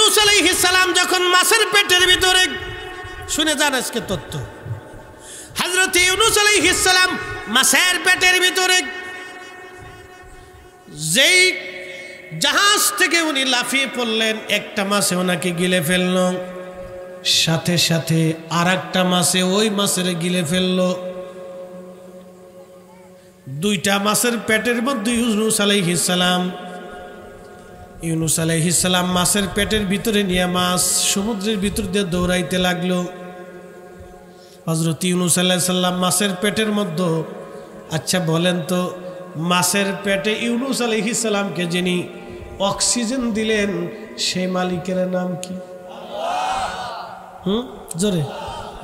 ইউনূস আলাইহিস সালাম যখন মাছের পেটের ভিতরে, শুনে যান আজকে তথ্য, হযরত ইউনূস আলাইহিস সালাম মাছের পেটের ভিতরে যেই জাহাজ থেকে উনি লাফিয়ে পড়লেন, একটা মাছে ওনাকে গিলে ফেলল, সাথে সাথে আর একটা মাছে ওই মাছের গিলে ফেলল। দুইটা মাছের পেটের মধ্যে ইউনূস আলাইহিস সালাম মাছের পেটের ভিতরে নিয়ে মাছ সমুদ্রের ভিতর দিয়ে দৌড়াইতে লাগলো। হযরত ইউনূস আলাইহিস সালাম মাছের পেটের মধ্যে, আচ্ছা বলেন তো, মাছের পেটে ইউনূস আলাইহিস সালামকে যিনি অক্সিজেন দিলেন সেই মালিকের নাম কি? জোরে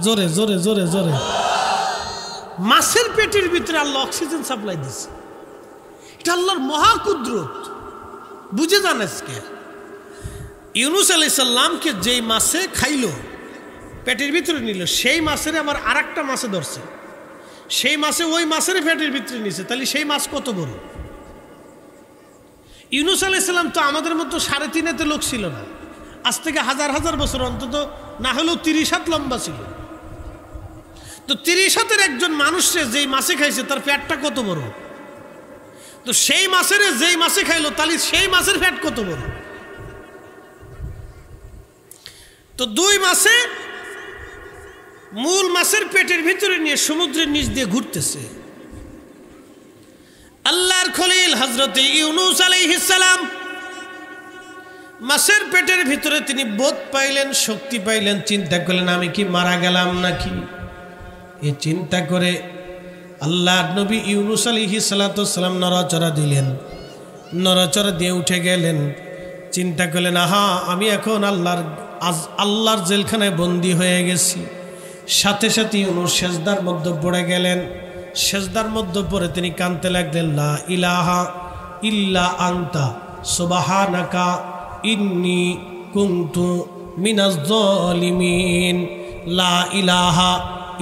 জোরে জোরে জোরে জোরে। মাছের পেটের ভিতরে আল্লাহ অক্সিজেন সাপ্লাই দিচ্ছে, এটা আল্লাহর মহাকুদরত। বুঝে যান আজকে ইউনূস আলাইহিস সালামকে যেই মাছে খাইলো, পেটের ভিতরে নিল, সেই মাছের আবার আর একটা মাছে ধরছে, সেই মাছে ওই মাছের পেটের ভিতরে নিছে, তাহলে সেই মাছ কত বড়? ইউনূস আলাইহিস সালাম তো আমাদের মতো 3.5 লোক ছিল না, আজ থেকে হাজার হাজার বছর, অন্তত না হলেও 30 হাত লম্বা ছিল। তো 30 হাতের একজন মানুষে যেই মাছে খাইছে তার পেটটা কত বড়? তো সেই মাছের যেই মাছে খাইলো, তাহলে সেই মাছের পেট কত বড়? তো দুই মাছে মূল মাছের পেটের ভিতরে নিয়ে সমুদ্রের নিচ দিয়ে ঘুরতেছে। আল্লাহর খলিল হযরত ইউনূস আলাইহিস সালাম মাছের পেটের ভিতরে তিনি বোধ পাইলেন, শক্তি পাইলেন, চিন্তা করলেন আমি কি মারা গেলাম নাকি। এই চিন্তা করে আল্লাহর নবী ইউনূস আলাইহিস সালাম নড়াচড়া দিলেন, নড়াচড়া দিয়ে উঠে গেলেন, চিন্তা করলেন আহা আমি এখন আল্লাহর জেলখানায় বন্দী হয়ে গেছি। সাথে সাথে ইউনূস সেজদার মধ্যে পড়ে গেলেন। সেজদার মধ্যে পড়ে তিনি কাঁদতে লাগলেন, লা ইলাহা ইল্লা আনতা সুবহানাকা ইন্নী কুনতু মিনাজ জালিমিন। লা ইলাহা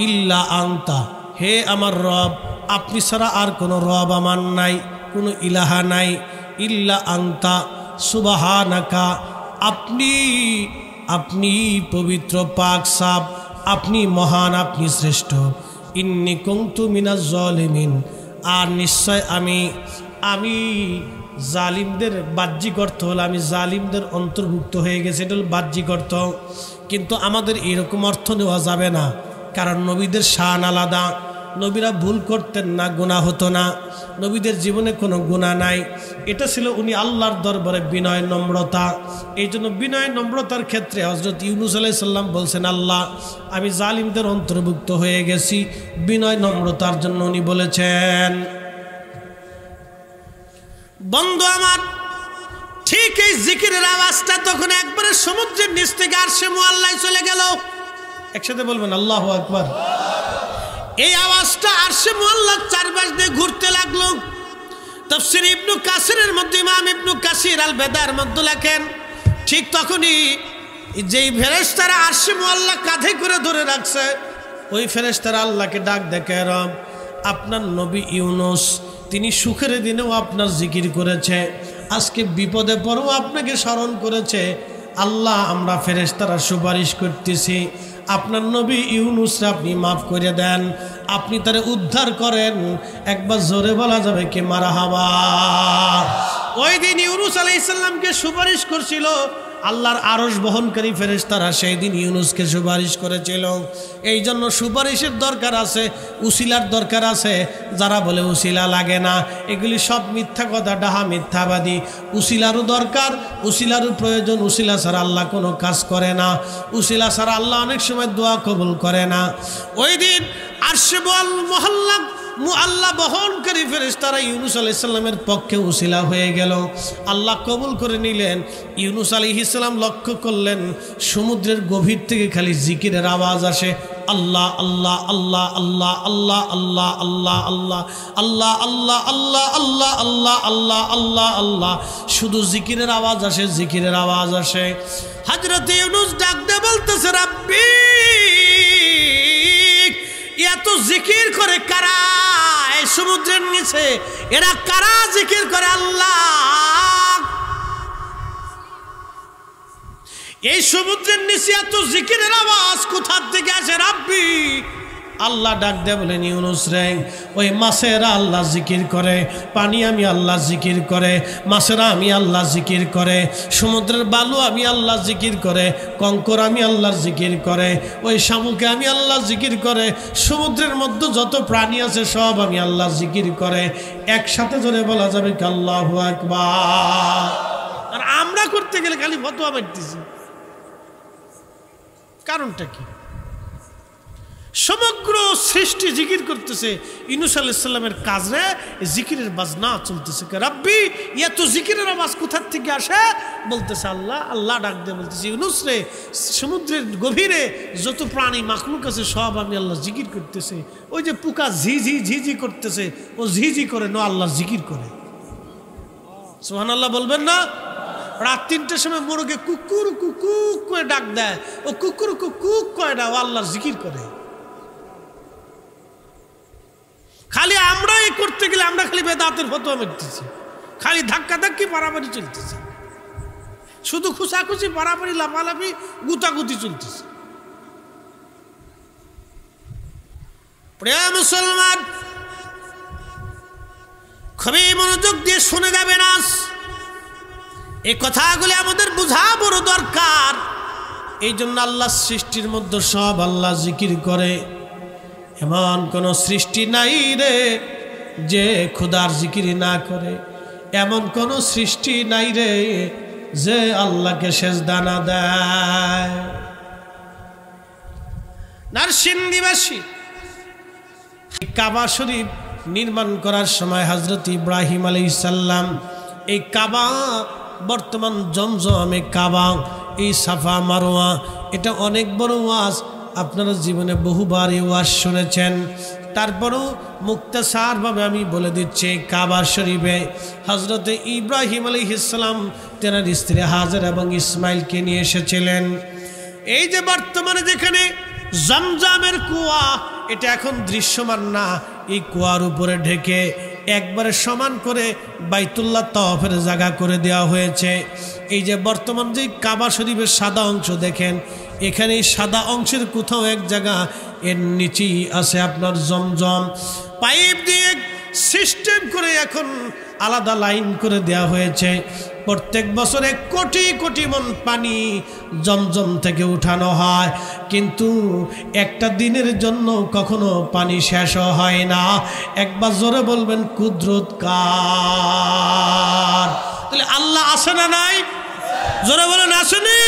ইল্লা আনতা, হে আমার রব, আপনি ছাড়া আর কোনো রব আমার নাই, কোনো ইলাহা নাই। ইল্লা আনতা সুবহানাকা, আপনি পবিত্র, পাক সাফ, আপনি মহান, আপনি শ্রেষ্ঠ। ইন্নী কুনতু মিনাজ জালিমিন, আর নিশ্চয় আমি জালিমদের বাহ্যিক অর্থ হল আমি জালিমদের অন্তর্ভুক্ত হয়ে গেছে, এটা হল বাহ্যিক অর্থ। কিন্তু আমাদের এরকম অর্থ নেওয়া যাবে না, কারণ নবীদের শান আলাদা। নবীরা ভুল করতেন না, গুনাহ হতো না, নবীদের জীবনে কোনো গুনাহ নাই। এটা ছিল উনি আল্লাহর দরবারে বিনয় নম্রতা। এই জন্য বিনয় নম্রতার ক্ষেত্রে হযরত ইউনূস আলাইহিস সালাম বলছেন, আল্লাহ আমি জালিমদের অন্তর্ভুক্ত হয়ে গেছি। বিনয় নম্রতার জন্য উনি বলেছেন। বন্ধু আমার, ঠিক এই জিকিরের আওয়াজটা তখন একবারে সমুদ্রের নিচ থেকে আরশে মুআল্লায় চলে গেল। একসাথে বলবেন আল্লাহু আকবার। এই আওয়াজটা আরশে মুআল্লার চারপাশ দিয়ে ঘুরতে লাগলো। তাফসীর ইবনে কাসিরের মধ্যে ইমাম ইবনে কাসির আল বেদার মধ্যে লেখেন, ঠিক তখনই যেই ফেরেশতারা আরশে মুআল্লা কাঁধে করে ধরে রাখছে, ওই ফেরেশতারা আল্লাহকে ডাক দেখে, রব আপনার নবী ইউনূস তিনি সুখের দিনেও আপনার জিকির করেছে, আজকে বিপদে পড়েও আপনাকে স্মরণ করেছে। আল্লাহ আমরা ফেরেশতারা সুপারিশ করতেছি, আপনার নবী ইউনূসকে আপনি মাফ করে দেন, আপনি তারে উদ্ধার করেন। একবার জোরে বলা যাবে কি মারহাবা। ওই দিন ইউনূস আলাইহিস সালামকে সুপারিশ করছিল আল্লাহর আরশ বহনকারী ফেরেশতারা, সেই দিন ইউনূসকে সুপারিশ করেছিল। এই জন্য সুপারিশের দরকার আছে, উসিলার দরকার আছে। যারা বলে উসিলা লাগে না, এগুলি সব মিথ্যা কথা, ডাহা মিথ্যাবাদী। উসিলারও দরকার, উসিলারও প্রয়োজন। উসিলা ছাড়া আল্লাহ কোনো কাজ করে না, উসিলা ছাড়া আল্লাহ অনেক সময় দোয়া কবুল করে না। ওই দিন আরশে মুআল্লা মুআল্লা বহনকারী ফেরেশতারা ইউনূস আলাইহিস সালামের পক্ষে উসিলা হয়ে গেল। আল্লাহ কবুল করে নিলেন। ইউনূস আলাইহিস সালাম লক্ষ্য করলেন সমুদ্রের গভীর থেকে খালি জিকিরের আওয়াজ আসে, আল্লাহ আল্লাহ আল্লাহ আল্লাহ আল্লাহ আল্লাহ আল্লাহ আল্লাহ আল্লাহ আল্লাহ আল্লাহ আল্লাহ আল্লাহ আল্লাহ আল্লাহ আল্লাহ, শুধু জিকিরের আওয়াজ আসে, জিকিরের আওয়াজ আসে। হযরত ইউনূস ডাক দিয়ে বলতেছে, রাব্বি এত জিকির করে কারা এই সমুদ্রের নিচে, এরা কারা জিকির করে আল্লাহ। এই সমুদ্রের নিচে এত জিকিরের আওয়াজ কোথা থেকে আসে রাব্বি? আল্লাহ ডাক দেয় বলেন, ইউনুস রে, ওই মাছেরা আল্লাহ জিকির করে, পানি আমি আল্লাহ জিকির করে, মাছেরা আমি আল্লাহ জিকির করে, সমুদ্রের বালু আমি আল্লাহ জিকির করে, কঙ্কর আমি আল্লাহর জিকির করে, ওই শামুকে আমি আল্লাহ জিকির করে, সমুদ্রের মধ্যে যত প্রাণী আছে সব আমি আল্লাহ জিকির করে। একসাথে জোরে বলা যাবে কি আল্লাহু আকবার? আর আমরা করতে গেলে খালি ফতোয়া মারতেছি। কারণটা কি? সমগ্র সৃষ্টি জিকির করতেছে, ইউনূস আলাইহিস সালামের কাজে জিকিরের বাজনা চলতেছে। রাব্বি, এত জিকিরের আওয়াজ কোথা থেকে আসে? বলতেছে আল্লাহ। আল্লাহ ডাক দিয়ে বলতেছে, ইউনূস রে, সমুদ্রের গভীরে যত প্রাণী মাখলুক আছে সব আমি আল্লাহ জিকির করতেছে। ওই যে পোকা ঝিঝি ঝিঝি করতেছে, ও ঝিঝি করে না, আল্লাহ জিকির করে। সুবহানাল্লাহ বলবেন না? রাত ৩টার সময় মোরগে কুকুর কুকুক করে ডাক দেয়, ও কুকুর কুকুক করে না, ও আল্লাহর জিকির করে। খালি আমরা এই করতে গেলে আমরা খালি বেদাতের ফতোয়া মারতেছি, খালি ধাক্কা ধাক্কি পারাপারি চলতেছে, শুধু খুশাখুশি পারাপারি লাফালাফি গুতাগুতি চলতেছে। প্রিয় মুসলমান, খুবই মনোযোগ দিয়ে শুনে যাবেন। আজ এই কথাগুলি আমাদের বোঝা বড় দরকার। এই জন্য আল্লাহ সৃষ্টির মধ্যে সব আল্লাহ জিকির করে। এমন কোন সৃষ্টি নাই রে যে খোদার জিকির না করে, এমন কোন সৃষ্টি নাই রে যে আল্লাহকে সেজদা না দেয়। নরসিংদীবাসী কাবা শরীফ নির্মাণ করার সময় হযরত ইব্রাহিম আলাইহিস সালাম এই কাবা, বর্তমান জমজমে কাবা, এই সাফা মারওয়া, এটা অনেক বড় ওয়াজ। আপনারা জীবনে বহুবার এই ওয়াজ শুনেছেন, তারপরেও মুক্তাসারভাবে আমি বলে দিচ্ছি। কাবা শরীফে হযরত ইব্রাহিম আলাইহিস সালাম তেনার স্ত্রী হাজেরা এবং ইসমাইলকে নিয়ে এসেছিলেন। এই যে বর্তমানে যেখানে জমজমের কুয়া, এটা এখন দৃশ্যমান না, এই কুয়ার উপরে ঢেকে একবারে সমান করে বাইতুল্লাহ তাওয়াফের জায়গা করে দেওয়া হয়েছে। এই যে বর্তমান যে কাবা শরীফের সাদা অংশ দেখেন, এখানে এই সাদা অংশের কোথাও এক জায়গা এর নিচেই আছে আপনার জমজম। পাইপ দিয়ে সিস্টেম করে এখন আলাদা লাইন করে দেওয়া হয়েছে। প্রত্যেক বছরে কোটি কোটি মন পানি জমজম থেকে উঠানো হয়, কিন্তু একটা দিনের জন্য কখনো পানি শেষ হয় না। একবার জোরে বলবেন কুদরত কার? তাহলে আল্লাহ আছে না নাই? জোরে বলেন আসেনি?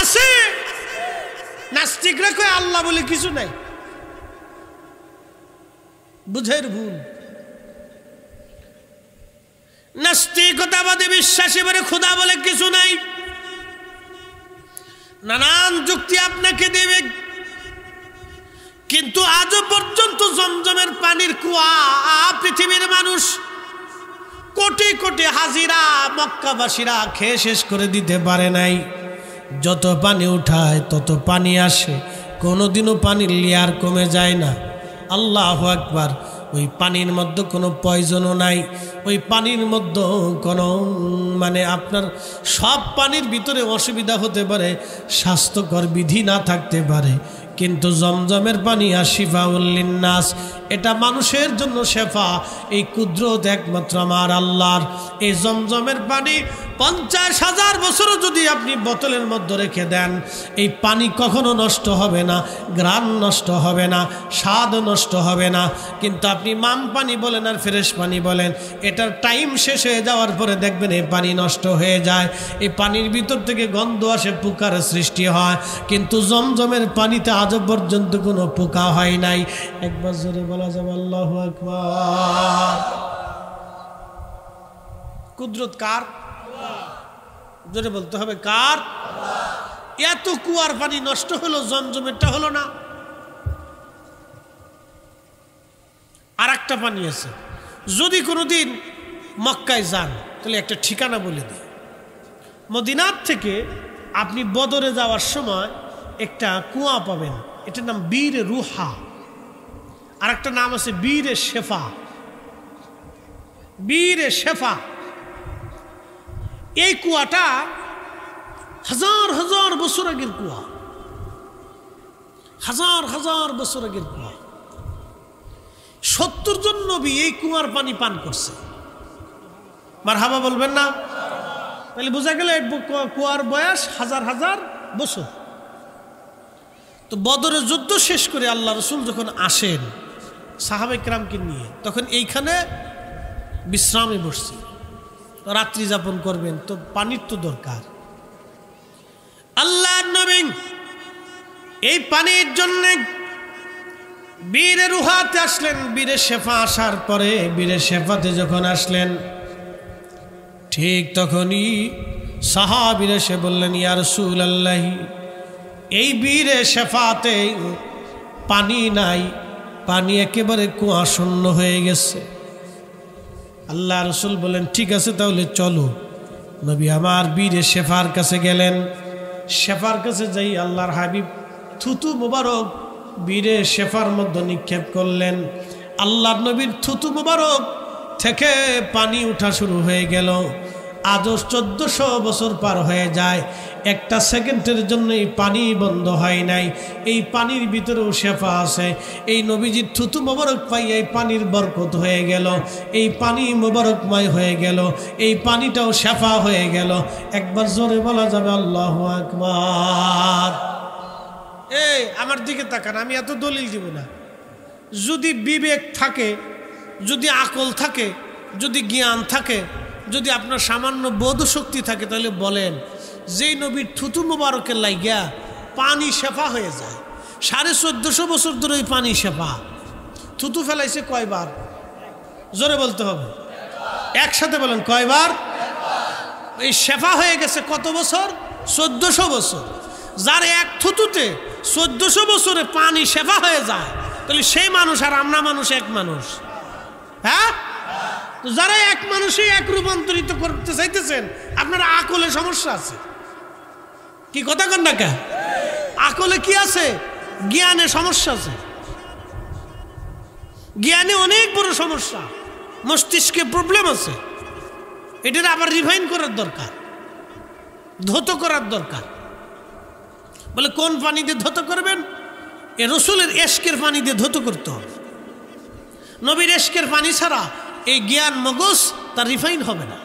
আছে। নাস্তিকরা কয় আল্লাহ বলে কিছু নাই, বুঝের ভুল। নাস্তিকতাবাদী বিশ্বাসী বলে খোদা বলে কিছু নাই। নানান যুক্তি আপনাকে দেবে, কিন্তু আজও পর্যন্ত জমজমের পানির কুয়া পৃথিবীর মানুষ কোটি কোটি হাজিরা মক্কাবাসীরা খেয়ে শেষ করে দিতে পারে নাই। যত পানি উঠায় তত পানি আসে, কোনোদিনও পানির লেয়ার কমে যায় না। আল্লাহু আকবার। ওই পানির মধ্যে কোনো পয়জনও নাই, ওই পানির মধ্যে কোনো আপনার সব পানির ভিতরে অসুবিধা হতে পারে, স্বাস্থ্যকর বিধি না থাকতে পারে, কিন্তু জমজমের পানি শিফাউল লিন্নাস, এটা মানুষের জন্য শেফা। এই কুদরত একমাত্র আমার আল্লাহর। এই জমজমের পানি 50,000 বছরও যদি আপনি বোতলের মধ্যে রেখে দেন, এই পানি কখনো নষ্ট হবে না, গ্রান নষ্ট হবে না, স্বাদ নষ্ট হবে না। কিন্তু আপনি মাম পানি বলেন আর ফ্রেশ পানি বলেন, এটার টাইম শেষ হয়ে যাওয়ার পরে দেখবেন এই পানি নষ্ট হয়ে যায়। এই পানির ভিতর থেকে গন্ধ আসে, পোকার সৃষ্টি হয়, কিন্তু জমজমের পানিতে আজও পর্যন্ত কোনো পোকা হয় নাই। একবার জোরে বলা যাবে আল্লাহু আকবার। কুদরত কার? জোরে বলতে হবে কার? এত কুয়ার পানি নষ্ট হলো, জমজমেরটা হলো না। আর একটা পানি আছে, যদি কোনোদিন মক্কায় যান তাহলে একটা ঠিকানা বলে দিই। মদিনার থেকে আপনি বদরে যাওয়ার সময় একটা কুয়া পাবেন, এটার নাম বীরে রুহা, আর একটা নাম আছে বীরে শেফা। বীরে শেফা, এই কুয়াটা হাজার হাজার বছর আগের কুয়া, হাজার হাজার বছর আগের কুয়া। 70 জন নবী এই কুয়ার পানি পান করছে। মারহাবা বলবেন না? তাহলে বোঝা গেল কুয়ার বয়স হাজার হাজার বছর। তো বদরের যুদ্ধ শেষ করে আল্লাহ রসুল যখন আসেন সাহাবে কেরামকে নিয়ে, তখন এইখানে বিশ্রামে বসছি, রাত্রি যাপন করবেন, তো পানির তো দরকার। আল্লাহর নবী এই পানির জন্য বীরের উহাতে আসলেন। বীরে শেফা আসার পরে বীরে শেফাতে যখন আসলেন, ঠিক তখনই সাহাবীরা এসে বললেন, ইয়া রাসূলুল্লাহ, এই বীরে শেফাতে পানি নাই, পানি একেবারে কুয়া শূন্য হয়ে গেছে। আল্লাহ রসুল বললেন, ঠিক আছে তাহলে চলো। নবী আমার বীরে শেফার কাছে গেলেন। শেফার কাছে যাই আল্লাহর হাবিব থুতু মুবারক বীরে শেফার মধ্যে নিক্ষেপ করলেন। আল্লাহর নবীর থুতু মুবারক থেকে পানি উঠা শুরু হয়ে গেল। আজও 1400 বছর পার হয়ে যায়, একটা সেকেন্ডের জন্য এই পানি বন্ধ হয় নাই। এই পানির ভিতরেও শেফা আছে। এই নবীজির থুতু মোবারক পাই এই পানির বরকত হয়ে গেল, এই পানি মোবারকময় হয়ে গেল, এই পানিটাও শেফা হয়ে গেল। একবার জোরে বলা যাবে আল্লাহু আকবার। এই আমার দিকে তাকান, আমি এত দলিল দিব না। যদি বিবেক থাকে, যদি আকল থাকে, যদি জ্ঞান থাকে, যদি আপনার সামান্য বোধ শক্তি থাকে, তাহলে বলেন যেই নবীর থুতু মুবারকের লাইগা পানি শেফা হয়ে যায়। 1450 বছর ধরে ওই পানি শেফা। থুতু ফেলাইছে কয়বার? জোরে বলতে হবে, একসাথে বলেন কয়বার? এই শেফা হয়ে গেছে কত বছর? 1400 বছর। যার এক থুতুতে 1400 বছরে পানি শেফা হয়ে যায়, তাহলে সেই মানুষ আর আমরা মানুষ এক মানুষ? হ্যাঁ, তো যারা এক মানুষই এক রূপান্তরিত করতে চাইতেছেন, আপনার আকলে সমস্যা আছে। কি কথা কন না কে? আকলে কি আছে? জ্ঞানে সমস্যা আছে। জ্ঞানে অনেক বড় সমস্যা, মস্তিষ্কে প্রবলেম আছে। এটার আবার রিফাইন করার দরকার, ধৌত করার দরকার। বলে কোন পানি দিয়ে ধৌত করবেন? এ রসুলের এশকের পানি দিয়ে ধৌত করতে হবে। নবীর এশকের পানি ছাড়া এই জ্ঞান মগজ তার রিফাইন হবে না।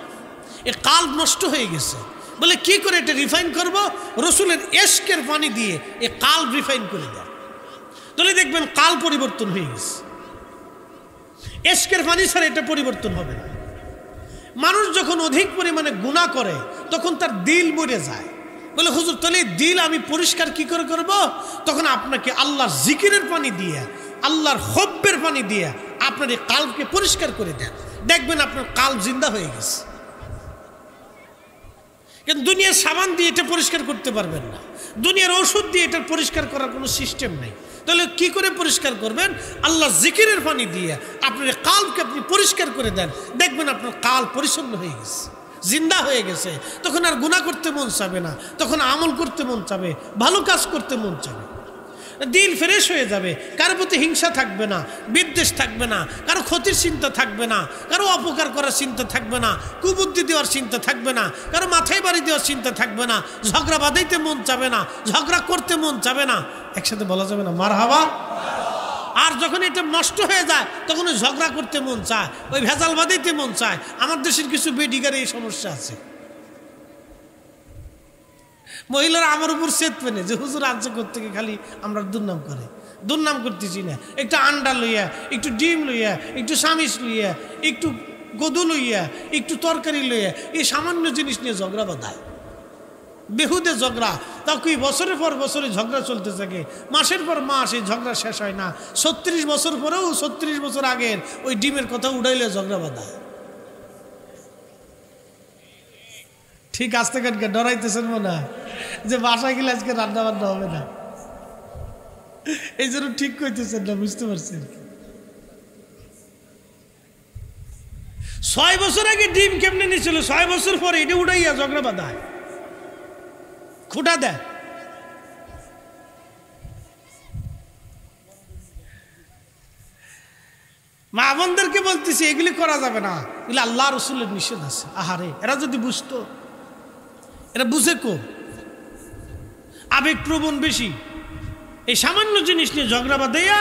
এ কাল্ব নষ্ট হয়ে গেছে। বলে কি করে এটা রিফাইন করব? রসুলের এশকের পানি দিয়ে এ কাল্ব রিফাইন করে দেয়, তাহলে দেখবেন কাল পরিবর্তন হয়ে গেছে। এশকের পানি ছাড়া এটা পরিবর্তন হবে না। মানুষ যখন অধিক পরিমাণে গুনাহ করে তখন তার দিল মরে যায়। বলে হুজুর তাহলে দিল আমি পরিষ্কার কি করে করব? তখন আপনাকে আল্লাহর জিকিরের পানি দিয়ে, আল্লাহর হব্বের পানি দিয়ে আপনার এই কালকে পরিষ্কার করে দেন, দেখবেন আপনার কাল জিন্দা হয়ে গেছে। কিন্তু দুনিয়ার সাবান দিয়ে এটা পরিষ্কার করতে পারবেন না, দুনিয়ার ওষুধ দিয়ে এটা পরিষ্কার করার কোনো সিস্টেম নেই। তাহলে কি করে পরিষ্কার করবেন? আল্লাহ জিকিরের পানি দিয়ে আপনার কালকে আপনি পরিষ্কার করে দেন, দেখবেন আপনার কাল পরিচ্ছন্ন হয়ে গেছে, জিন্দা হয়ে গেছে। তখন আর গুনাহ করতে মন চাবে না, তখন আমল করতে মন চাবে, ভালো কাজ করতে মন চাবে, দিল ফ্রেশ হয়ে যাবে। কারো প্রতি হিংসা থাকবে না, বিদ্বেষ থাকবে না, কারো ক্ষতির চিন্তা থাকবে না, কারো অপকার করার চিন্তা থাকবে না, কুবুদ্ধি দেওয়ার চিন্তা থাকবে না, কারো মাথায় বাড়ি দেওয়ার চিন্তা থাকবে না, ঝগড়া বাঁধাইতে মন চাবে না, ঝগড়া করতে মন চাবে না। একসাথে বলা যাবে না মারহাবা? আর যখন এটা নষ্ট হয়ে যায় তখন ওই ঝগড়া করতে মন চায়, ওই ভেজাল বাঁধাইতে মন চায়। আমার দেশের কিছু বেডিগার এই সমস্যা আছে। মহিলারা আমার উপর সেদ পেনে যে হুজুর আনছে করতে খালি আমরা দুর্নাম করে, দুর্নাম করতেছি না। একটু আন্ডা লইয়া, একটু ডিম লইয়া, একটু সামিস লইয়া, একটু গদু লইয়া, একটু তরকারি লইয়া, এই সামান্য জিনিস নিয়ে ঝগড়া বাঁধায়, বেহুদে ঝগড়া। তাও কি বছরের পর বছরে ঝগড়া চলতে থাকে, মাসের পর মাস এই ঝগড়া শেষ হয় না। 36 বছর পরেও 36 বছর আগের ওই ডিমের কথা উড়াইলে ঝগড়া বাঁধায়। ঠিক আসতে কাটকে ডরাইতেছেন মনে হয় যে বাসায় গেলে আজকে রান্না বান্না হবে না, এই জন্য ঠিক কইতেছেন না, বুঝতে পারছেন? 6 বছর আগে ডিম কেমনে নিয়েছিল, 6 বছর পরে এটা উড়াইয়া ঝগড়া বাঁধায়, খুঁটা দেয়। মা বোনদেরকে বলতেছি এগুলি করা যাবে না, এগুলি আল্লাহ রসুলের নিষেধ আছে। আহারে, এরা যদি বুঝতো, এরা বুঝে কো আবেগপ্রবণ বেশি। এই সামান্য জিনিস নিয়ে ঝগড়া বাঁধাইয়া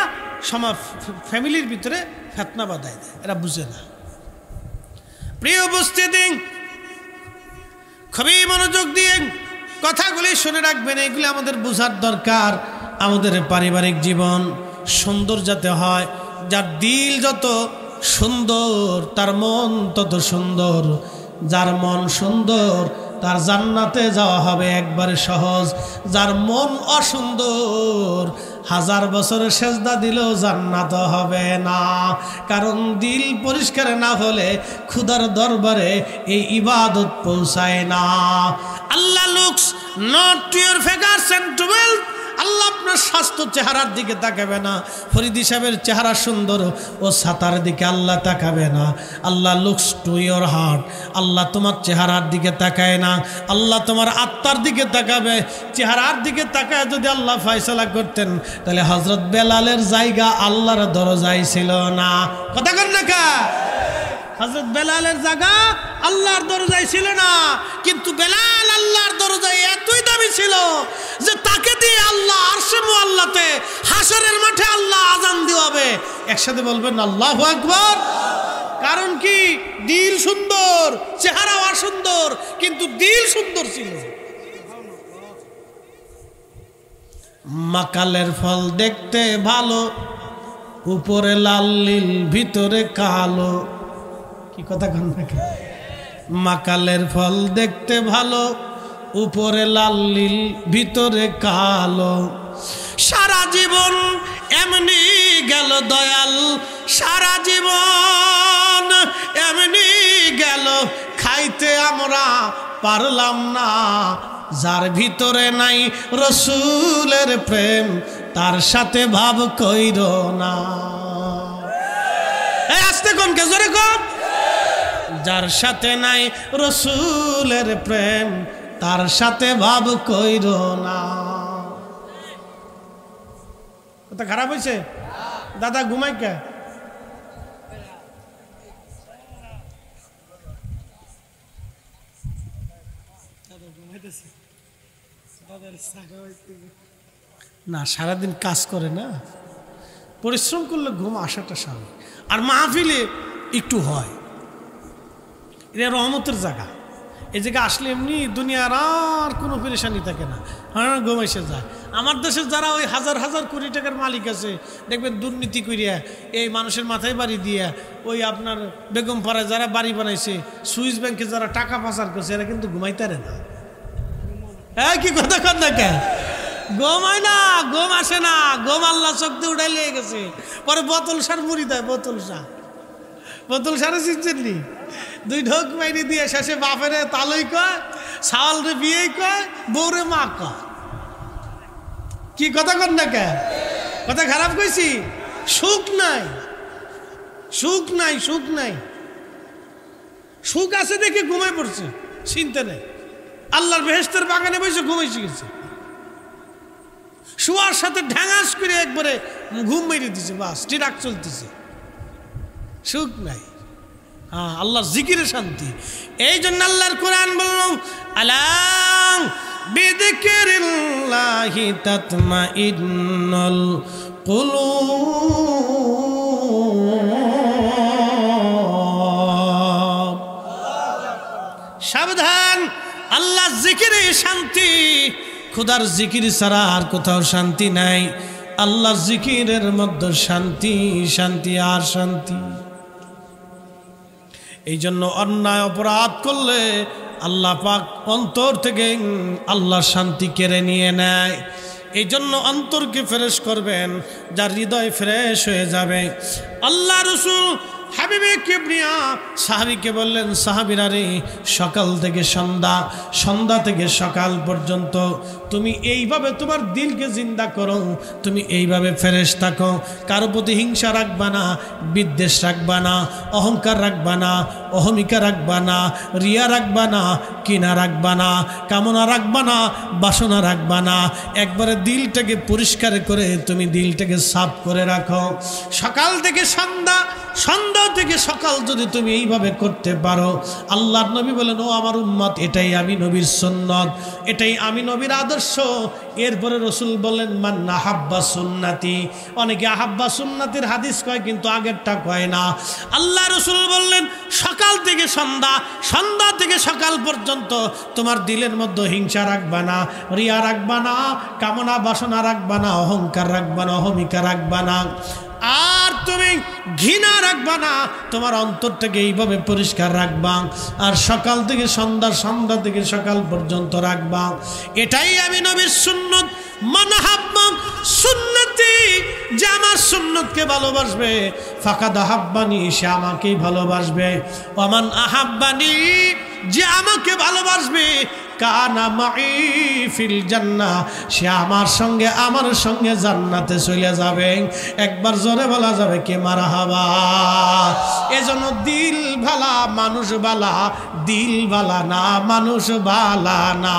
ফ্যামিলির ভিতরে ফেতনা বাঁধাই দেয়, এরা বুঝে না। প্রিয় উপস্থিতি, খুবই মনোযোগ দিয়ে কথাগুলি শুনে রাখবেন, এগুলি আমাদের বোঝার দরকার। আমাদের পারিবারিক জীবন সুন্দর যাতে হয়, যার দিল যত সুন্দর তার মন তত সুন্দর, যার মন সুন্দর তার জান্নাতে যাওয়া হবে একবারে সহজ। যার মন অসুন্দর 1000 বছরের সেজদা দিলেও জান্নাত হবে না, কারণ দিল পরিষ্কার না হলে খুদার দরবারে এই ইবাদত পৌঁছায় না। Allah looks not to your figures and to wealth. Allah আপনার স্বাস্থ্য চেহারার দিকে তাকাবে না। ফরিদি সাহেবের চেহারা সুন্দর, ও ছাতার দিকে আল্লাহ তাকাবে না। Allah looks to your heart. আল্লাহ তোমার চেহারার দিকে তাকায় না, আল্লাহ তোমার আত্মার দিকে তাকাবে। চেহারার দিকে তাকায় যদি আল্লাহ ফয়সালা করতেন, তাহলে হযরত বেলালের জায়গা আল্লাহর দরজায় ছিল না। কথা কন না কা? হযরত বেলালের জায়গা আল্লাহর দরজায় ছিল না, কিন্তু বেলাল আল্লাহর দরজায় এতই দামি ছিল যে তাকে দিয়ে আল্লাহ আরশে মুআল্লাতে হাশরের মাঠে আল্লাহ আযান দিওয়াবে। একসাথে বলবেন আল্লাহু আকবার। কারণ কি? দিল সুন্দর, চেহারা অসুন্দর, কিন্তু দিল সুন্দর ছিল। মাকালের ফল দেখতে ভালো, উপরে লাল নীল ভিতরে কালো। কি কথা কন না? মাকালের ফল দেখতে ভালো, উপরে লাল নীল ভিতরে কালো। সারা জীবন এমনি গেল দয়াল, সারা জীবন এমনি গেল, খাইতে আমরা পারলাম না। যার ভিতরে নাই রসুলের প্রেম, তার সাথে ভাব কইরো না। আস্তে কোন কে জোরে কোন? যার সাথে নাই রসুলের প্রেম, তার সাথে ভাব কইরো না। কথা খারাপ হয়েছে? দাদা ঘুমাই কে? না, সারাদিন কাজ করে না, পরিশ্রম করলে ঘুম আসাটা স্বাভাবিক। আর মাহফিলে একটু হয়, এটা রহমতের জায়গা। এই জায়গায় আসলে এমনি দুনিয়ার আর কোনো পেরেশানি থাকে না, হ্যাঁ ঘুম এসে যায়। আমার দেশের যারা ওই হাজার হাজার কোটি টাকার মালিক আছে, দেখবেন দুর্নীতি করিয়া এই মানুষের মাথায় বাড়ি দিয়া ওই আপনার বেগম পাড়ায় যারা বাড়ি বানাইছে, সুইস ব্যাংকে যারা টাকা পাচার করছে, এরা কিন্তু ঘুমাইতারে না। হ্যাঁ, কি কথা কর না কেন? ঘুম হয় না, ঘুম আসে না, ঘুম আল্লাহ শক্তি উঠাই লিয়ে গেছে। পরে বোতল সার মুড়ি দেয়, বোতল সারে চিনছেননি? 2 ঢোক মাইরি দিয়ে শেষে বাপেরে তালই কয়, সাওয়াল রে বিয়ে কয়, বউরে মা কয়। কি কথা কর না কে? কথা খারাপ কইছি? সুখ নাই, সুখ নাই, সুখ নাই। সুখ আছে দেখে ঘুমাই পড়ছে, চিনতে নেই। আল্লাহর বেহেশতের বাগানে বসে ঘুমাইছে গেছে, শুয়ার সাথে ঢ্যাঙাস করে একবারে ঘুম মেরে দিছে, বাস ট্রাক চলতেছে। সুখ নাই। হ্যাঁ, আল্লাহর জিকিরে শান্তি। এই জন্য আল্লাহর কোরআন বলল, আলা বিযিকরিল্লাহি তাতমাইন্নুল কুলুব। সাবধান, আল্লাহর জিকিরে শান্তি। খোদার জিকির ছাড়া আর কোথাও শান্তি নাই। আল্লাহর জিকিরের মধ্যে শান্তি, শান্তি আর শান্তি। এই জন্য অন্যায় অপরাধ করলে আল্লাহ পাক অন্তর থেকে আল্লাহর শান্তি কেড়ে নিয়ে নেয়। এই জন্য অন্তরকে ফ্রেশ করবেন, যার হৃদয় ফ্রেশ হয়ে যাবে। আল্লাহ রসুল হাবিবে কিবরিয়া সাহাবীকে বললেন, সাহাবীরা রে, সকাল থেকে সন্ধ্যা, সন্ধ্যা থেকে সকাল পর্যন্ত তুমি এইভাবে তোমার দিলকে জিন্দা করো, তুমি এইভাবে ফ্রেশ থাকো। কারো প্রতি হিংসা রাখবা না, বিদ্বেষ রাখবা না, অহংকার রাখবা না, অহমিকা রাখবা না, রিয়া রাখবা না, কিনা রাখবা না, কামনা রাখবা না, বাসনা রাখবা না। একবারে দিলটাকে পরিষ্কার করে তুমি দিলটাকে সাফ করে রাখো। সকাল থেকে সন্ধ্যা, সন্ধ্যা থেকে সকাল যদি তুমি এইভাবে করতে পারো, আল্লাহর নবী বলেন ও আমার উম্মত, এটাই আমি নবীর সুন্নত, এটাই আমি নবীর আদর্শ। এরপরে রসুল বললেন মান আহাব্বা সুন্নতি। অনেকে আহাব্বা সুন্নতির হাদিস কয় কিন্তু আগেরটা কয় না। আল্লাহ রসুল বললেন সকাল থেকে সন্ধ্যা, সন্ধ্যা থেকে সকাল পর্যন্ত তোমার দিলের মধ্যে হিংসা রাখবা না, রিয়া রাখবা না, কামনা বাসনা রাখবা না, অহংকার রাখবা না, অহমিকা রাখবা না, আর তুমি ঘৃণা রাখবা না। তোমার অন্তরটাকে এইভাবে পরিষ্কার রাখবা, আর সকাল থেকে সন্ধ্যা, সন্ধ্যা থেকে সকাল পর্যন্ত রাখবা। এটাই আমি নবীর সুন্নত। মান আহাব্বা সুন্নতি, যে আমার সুন্নতকে ভালোবাসবে, ফাকাদ আহাব্বানি, সে আমাকেই ভালোবাসবে। ওমান আহাব্বানি, যে আমাকে ভালোবাসবে, কানা মাই ফিল জান্নাহ, সে আমার সঙ্গে জান্নাতে চলে যাবে। একবার জোরে বলা যাবে কে মারহাবা। এজন্য দিল ভালা মানুষ বালা, দিল ভালা না মানুষ বালা না।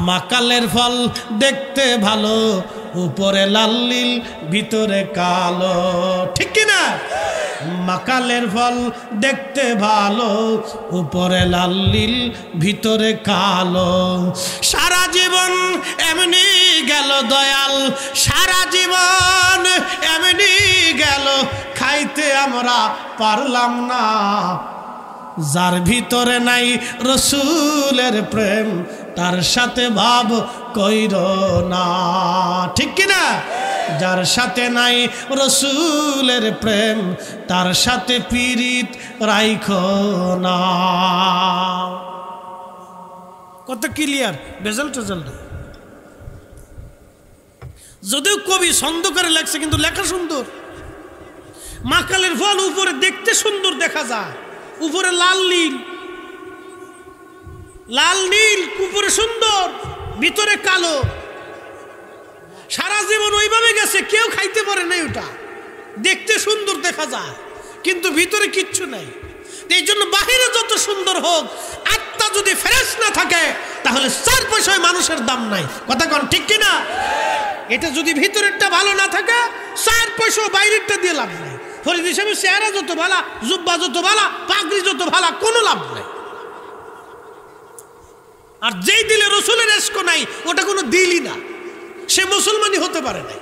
মাকালের ফল দেখতে ভালো, উপরে লাল নীল ভিতরে কালো, ঠিক কিনা? মাকালের ফল দেখতে ভালো, উপরে লাল নীল ভিতরে কালো। সারা জীবন এমনি গেল দয়াল, সারা জীবন এমনি গেল, খাইতে আমরা পারলাম না। যার ভিতরে নাই রসুলের প্রেম, তার সাথে ভাব কইর না, ঠিক কিনা? যার সাথে নাই রসুলের প্রেম, তার সাথে পীড়িত রাইখো না। কত ক্লিয়ার, বেজাল টেজাল না। যদিও কবি ছন্দ করে লেখছে কিন্তু লেখা সুন্দর। মাকালের ফল উপরে দেখতে সুন্দর দেখা যায়, উপরে লাল নীল, লাল নীল উপরে সুন্দর, ভিতরে কালো। সারা জীবন ওইভাবে গেছে, কেউ খাইতে পারে নাই। ওটা দেখতে সুন্দর দেখা যায় কিন্তু ভিতরে কিচ্ছু নাই। এই জন্য বাহিরে যত সুন্দর হোক, আত্মা যদি ফ্রেশ না থাকে তাহলে 4 পয়সায় মানুষের দাম নাই। কথা কোন ঠিক কিনা? এটা যদি ভিতরেরটা ভালো না থাকে, 4 পয়সা বাইরেরটা দিয়ে লাভ নাই। ফরিদ হিসাবে চেহারা যত ভালো, জুব্বা যত ভালো, পাগড়ি যত ভালো, কোনো লাভ নাই। আর যেই দিলে রসুলের এশক নাই, ওটা কোনো দিলই না, সে মুসলমানই হতে পারে নাই।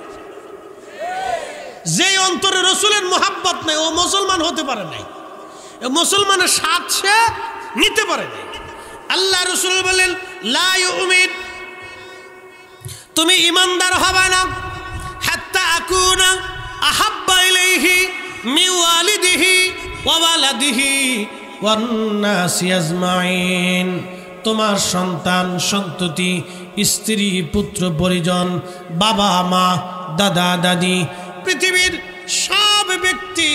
যে অন্তরে রসুলের মোহাব্বত নাই, ও মুসলমান হতে পারে নাই। মুসলমানের স্বাদ সে নিতে পারে নাই। আল্লাহ রসুল বলেন লা ইউমিন, তুমি ইমানদার হবে না হাত্তা আকুনা আহাব্বা ইলাইহি মিন ওয়ালিদিহি ওয়া ওয়ালাদিহি ওয়ান নাসি আজমাইন। তোমার সন্তান সন্ততি, স্ত্রী পুত্র পরিজন, বাবা মা, দাদা দাদি, পৃথিবীর সব ব্যক্তি,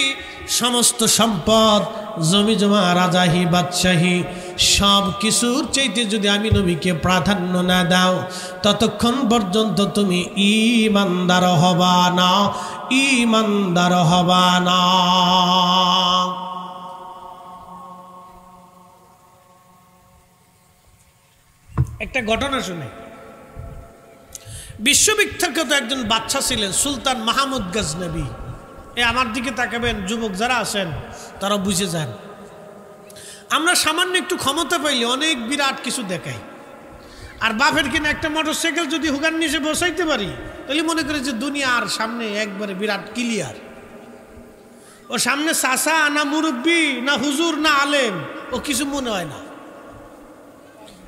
সমস্ত সম্পদ, জমি জমা, রাজাহি বাদশাহী, সব কিছুর চাইতে যদি আমি নবীকে প্রাধান্য না দাও, ততক্ষণ পর্যন্ত তুমি ঈমানদার হবা না, ঈমানদার হবা না। একটা ঘটনা শুনে। বিশ্ববিখ্যাত একজন বাদশা ছিলেন সুলতান মাহমুদ গজনবী। আমার দিকে তাকাবেন, যুবক যারা আছেন তারা বুঝে যান। আমরা সামান্য একটু ক্ষমতা পাইলে অনেক বিরাট কিছু দেখাই। আর বাপের কিনা একটা মোটরসাইকেল যদি হুগার নিচে বসাইতে পারি, তাহলে মনে করে যে দুনিয়ার সামনে একবারে বিরাট ক্লিয়ার। ও সামনে চাচা না মুরব্বী না হুজুর না আলেম, ও কিছু মনে হয় না।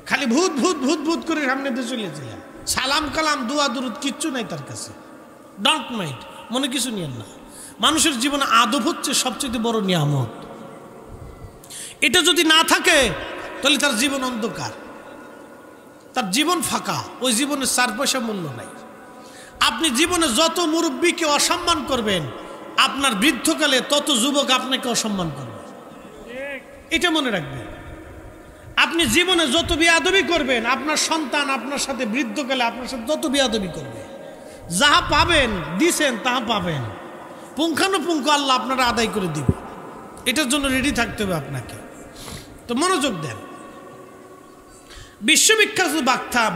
খালি ভূত ভূত ভূত ভূত করে সামনে দিয়ে চলেছিলাম। সালাম কালাম দোয়া দুরুদ কিচ্ছু নাই তার কাছে। ডোন্ট মাইন্ড, মনে কিছু নিয়েন না। মানুষের জীবনে আদব হচ্ছে সবচেয়ে বড় নিয়ামত। এটা যদি না থাকে তাহলে তার জীবন অন্ধকার, তার জীবন ফাঁকা, ওই জীবনের 4 পয়সা মূল্য নাই। আপনি জীবনে যত মুরব্বীকে অসম্মান করবেন, আপনার বৃদ্ধকালে তত যুবক আপনাকে অসম্মান করবে। এটা মনে রাখবেন। আপনি জীবনে যত বেয়াদবি করবেন, আপনার সন্তান আপনার সাথে বৃদ্ধকালে আপনার সাথে তত বেয়াদবি করবে। যাহা পাবেন দিছেন তাহা পাবেন, পুঙ্খানুপুঙ্খ আল্লাহ আপনারা আদায় করে দিবে। এটার জন্য রেডি থাকতে হবে আপনাকে। তো মনোযোগ দেন। বিশ্ববিখ্যাত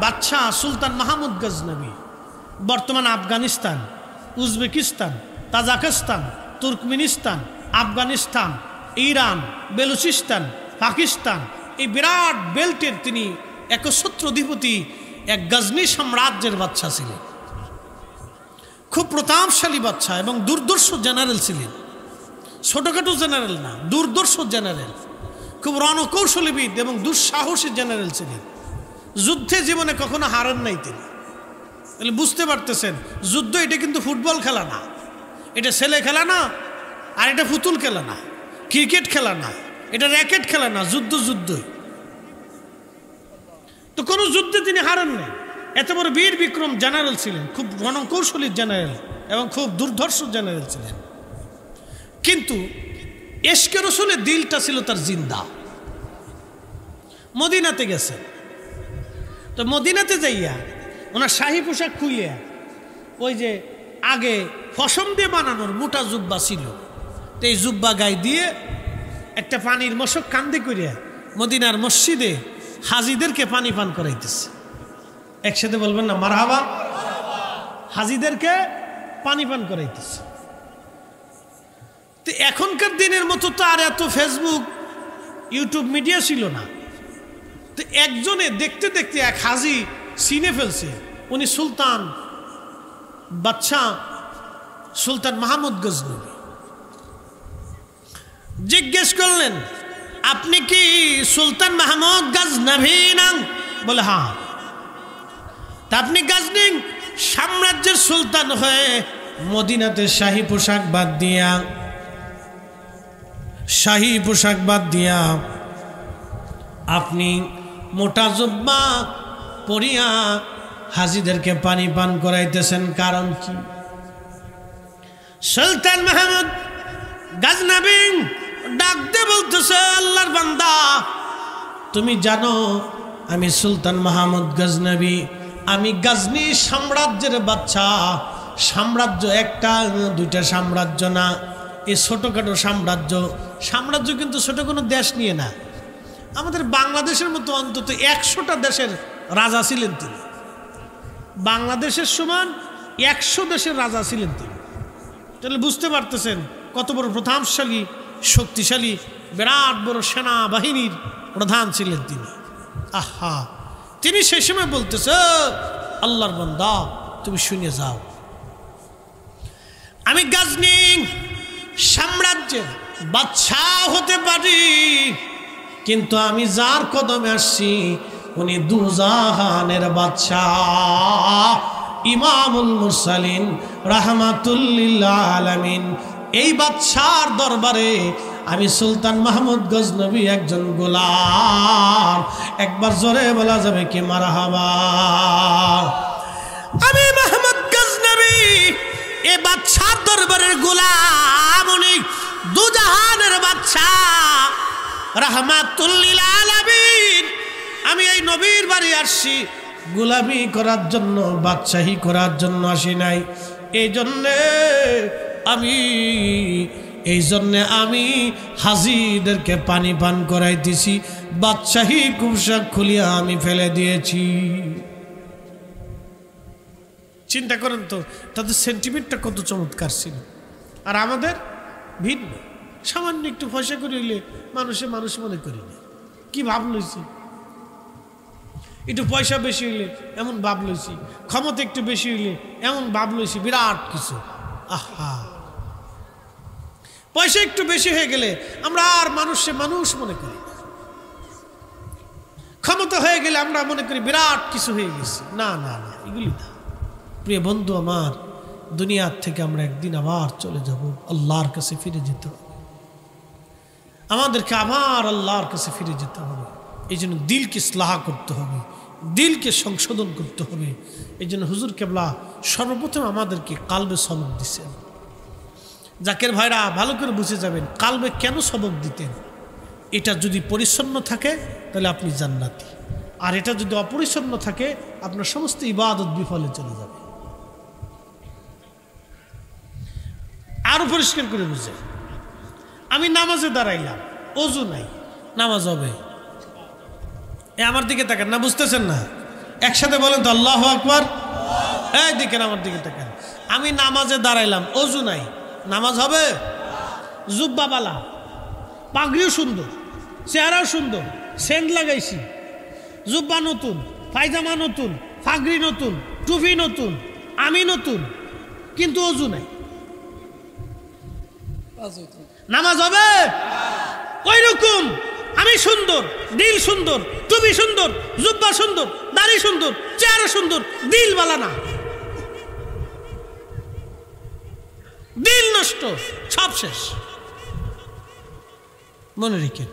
বাদশাহ সুলতান মাহমুদ গজনবী বর্তমান Afghanistan, Uzbekistan, Tajikistan, Turkmenistan, Afghanistan, Iran, Balochistan, Pakistan, এই বিরাট বেল্টের তিনি একচ্ছত্র অধিপতি, এক গজনি সাম্রাজ্যের বাদশা ছিলেন। খুব প্রতাপশালী বাদশা এবং দুর্দর্শ জেনারেল ছিলেন। ছোটখাটো জেনারেল না, দুর্দর্শ জেনারেল, খুব রণকৌশলীবিদ এবং দুঃসাহসী জেনারেল ছিলেন। যুদ্ধে জীবনে কখনো হারেন নাই তিনি। তাহলে বুঝতে পারতেছেন যুদ্ধ এটা কিন্তু ফুটবল খেলা না, এটা ছেলে খেলা না, আর এটা পুতুল খেলা না, ক্রিকেট খেলা না, এটা র্যাকেট খেলা না, যুদ্ধ যুদ্ধই। তো কোনো যুদ্ধে তিনি হারেন নাই। এত বড় বীর বিক্রম জেনারেল ছিলেন, খুব রণকৌশলী জেনারেল এবং খুব দুর্ধর্ষ জেনারেল ছিলেন। কিন্তু এশকে রসুলের দিলটা ছিল তার জিন্দা। মদিনাতে গেছে, তো মদিনাতে যাইয়া ওনার শাহী পোশাক খুইয়া ওই যে আগে ফসম দিয়ে বানানোর মোটা জুব্বা ছিল, তো এই জুব্বা গায়ে দিয়ে একটা পানির মশক কান্দে করিয়া মদিনার মসজিদে হাজিদেরকে পানি পান করাইতেছে। একসাথে বলবেন না মারহাবা? হাজিদেরকে পানি পান করাইতেছে। তো এখনকার দিনের মতো তো আর এত ফেসবুক ইউটিউব মিডিয়া ছিল না। তো একজনে দেখতে দেখতে এক হাজি চিনে ফেলছে, উনি সুলতান বাদশাহ সুলতান মাহমুদ গজনবী। জিজ্ঞেস করলেন, আপনি কি সুলতান মাহমুদ গজনবী না? বলে হ্যাঁ। তা আপনি গজনি সাম্রাজ্যের সুলতান হয়ে মদিনাতে শাহী পোশাক বাদ দিয়া আপনি মোটা জুব্বা পরিয়া হাজিদেরকে পানি পান করাইতেছেন, কারণ কি? সুলতান মাহমুদ গজনবী ডাকতে বলতেছে, আল্লাহর বান্দা, তুমি জানো আমি সুলতান মাহমুদ গজনবী, আমি গজনি সাম্রাজ্যের বাদশা। সাম্রাজ্য একটা দুইটা সাম্রাজ্য না, এই ছোটখাটো সাম্রাজ্য কিন্তু ছোট কোনো দেশ নিয়ে না। আমাদের বাংলাদেশের মতো অন্তত 100টা দেশের রাজা ছিলেন তিনি। বাংলাদেশের সমান 100 দেশের রাজা ছিলেন তিনি। তাহলে বুঝতে পারতেছেন কত বড় প্রতাপশালী, শক্তিশালী, বিরাট বড় সেনাবাহিনীর প্রধান ছিলেন তিনি। আহা, তিনি সেই সময় বলতেছে, আল্লাহর বান্দা তুমি শুনে যাও, আমি গজনি সাম্রাজ্যের বাদশাহ হতে পারি, কিন্তু আমি যার কদমে আসছি উনি দুজাহানের বাদশাহ, ইমামুল মুরসালিন রাহমাতুল লিল আলামিন। এই বাদশার দরবারে আমি সুলতান মাহমুদ গজনবী একজন গোলাম। একবার জোরে বলা যাবে কি মারহাবা? আমি মাহমুদ গজনবী এই বাদশার দরবারের গোলাম, উনি দুজাহানের বাদশাহ রাহমাতুল লিল আলামিন। আমি এই নবীর বাড়ি আসছি গোলামি করার জন্য, বাদশাহী করার জন্য আসি নাই। এই জন্যে আমি হাজিদেরকে পানি পান করাইতেছি, বাদশাহী পোশাক খুলিয়া আমি ফেলে দিয়েছি। চিন্তা করেন তো তাদের সেন্টিমেন্টটা কত চমৎকার ছিল। আর আমাদের ভিন্ন, সামান্য একটু পয়সা করে হইলে মানুষ মনে করি না, কি ভাব লইছি। একটু পয়সা বেশি হইলে এমন ভাব লইছি, ক্ষমতা একটু বেশি হইলে এমন ভাব লইছি বিরাট কিছু। আহা, পয়সা একটু বেশি হয়ে গেলে আমরা আর মানুষ মনে করি না, ক্ষমতা হয়ে গেলে আমরা মনে করি বিরাট কিছু হয়ে গেছে। না না না, এগুলি না। প্রিয় বন্ধু আমার, দুনিয়ার থেকে আমরা একদিন আবার চলে যাব, আল্লাহর কাছে ফিরে যেতে হবে। আমাদেরকে আবার আল্লাহর কাছে ফিরে যেতে হবে। এই জন্য দিলকে ইসলাহ করতে হবে, দিলকে সংশোধন করতে হবে। এই জন্য হুজুর কেবলা সর্বপ্রথম আমাদেরকে কালবে সবক দিচ্ছেন। জাকের ভাইরা ভালো করে বুঝে যাবেন কালবে কেন সবক দিতেন। এটা যদি পরিচ্ছন্ন থাকে তাহলে আপনি জান্নাতি, আর এটা যদি অপরিচ্ছন্ন থাকে আপনার সমস্ত ইবাদত বিফলে চলে যাবে। আরো পরিষ্কার করে বুঝে, আমি নামাজে দাঁড়াইলাম, ওযু নাই, নামাজ হবে? আমার দিকে তাকান না, বুঝতেছেন না? একসাথে বলেন তো আল্লাহু আকবার। এই দিকেন, আমার দিকে তাকান। আমি নামাজে দাঁড়াইলাম, ওযু নাই, নামাজ হবে? জুব্বাবালা, পাগড়িও সুন্দর, চেহারাও সুন্দর, সেন্ট লাগাইছি, জুব্বা নতুন, পায়জামা নতুন, পাগড়ি নতুন, টুপি নতুন, আমি নতুন, কিন্তু অজু নাই, নামাজ হবে? ওই রকম আমি সুন্দর, দিল সুন্দর, টুপি সুন্দর, জুব্বা সুন্দর, দাড়ি সুন্দর, চেহারা সুন্দর, দিল বালা না, দিল নষ্ট, সব শেষ। মনে রেখে,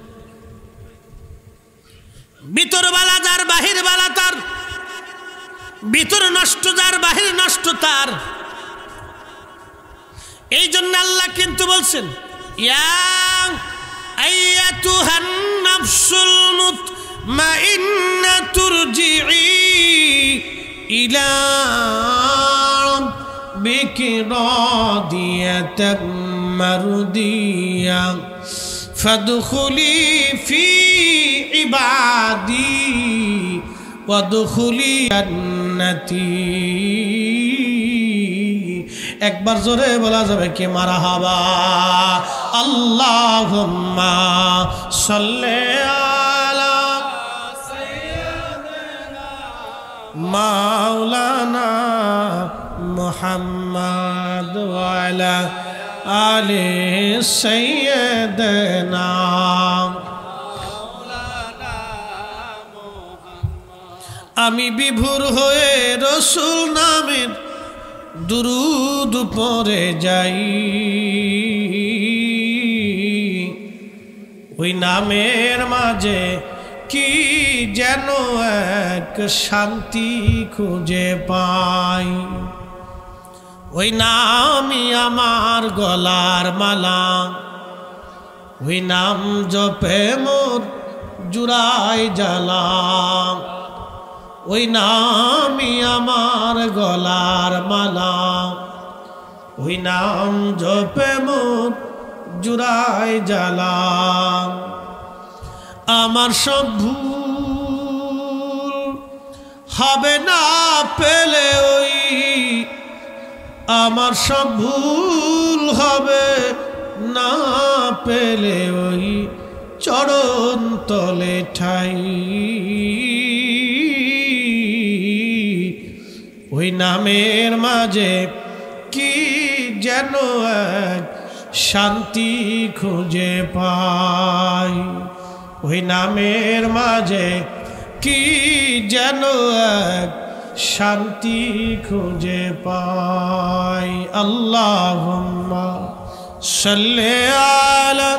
ভিতর বালা যার, বাহির বালা তার, ভিতর নষ্ট যার, বাহির নষ্ট তার। এই জন্য আল্লাহ কিন্তু বলছেন, ইয়া আইয়াতুহান নাফসুল মুতমাইন্না তুরজিই ইলা রাব্বিকি রাদিয়াতাম মারদিয়া ফাদখুলি ফি ইবাদি ওয়াদখুলি জান্নাতি। একবার জোরে বলা যাবে কি মারহাবা? আল্লাহুম্মা সাল্লি আলা সাইয়্যিদিনা মাওলানা মুহাম্মদ ওয়া আলা আলি সাইয়্যিদিনা। আমি বিভোর হয়ে রসুল নামের দুরুদ পড়ে যাই, ওই নামের মাঝে কি যেন এক শান্তি খুঁজে পাই। ওই নামই আমার গলার মালা, ওই নাম জপে মোর জুড়াই জ্বালা। ওই নামই আমার গলার মালা, ওই নাম জপে মোর জুড়াই জ্বালা। আমার সব ভুল হবে না পেলে ওই, আমার সব ভুল হবে না পেলে ওই চরণ তলে ঠাই। ওই নামের মাঝে কি যেন এক শান্তি খুঁজে পাই। ওই নামের মাঝে কি যেন এক শান্তি খুঁজে পাই। আল্লাহুম্মা সাল্লি আলা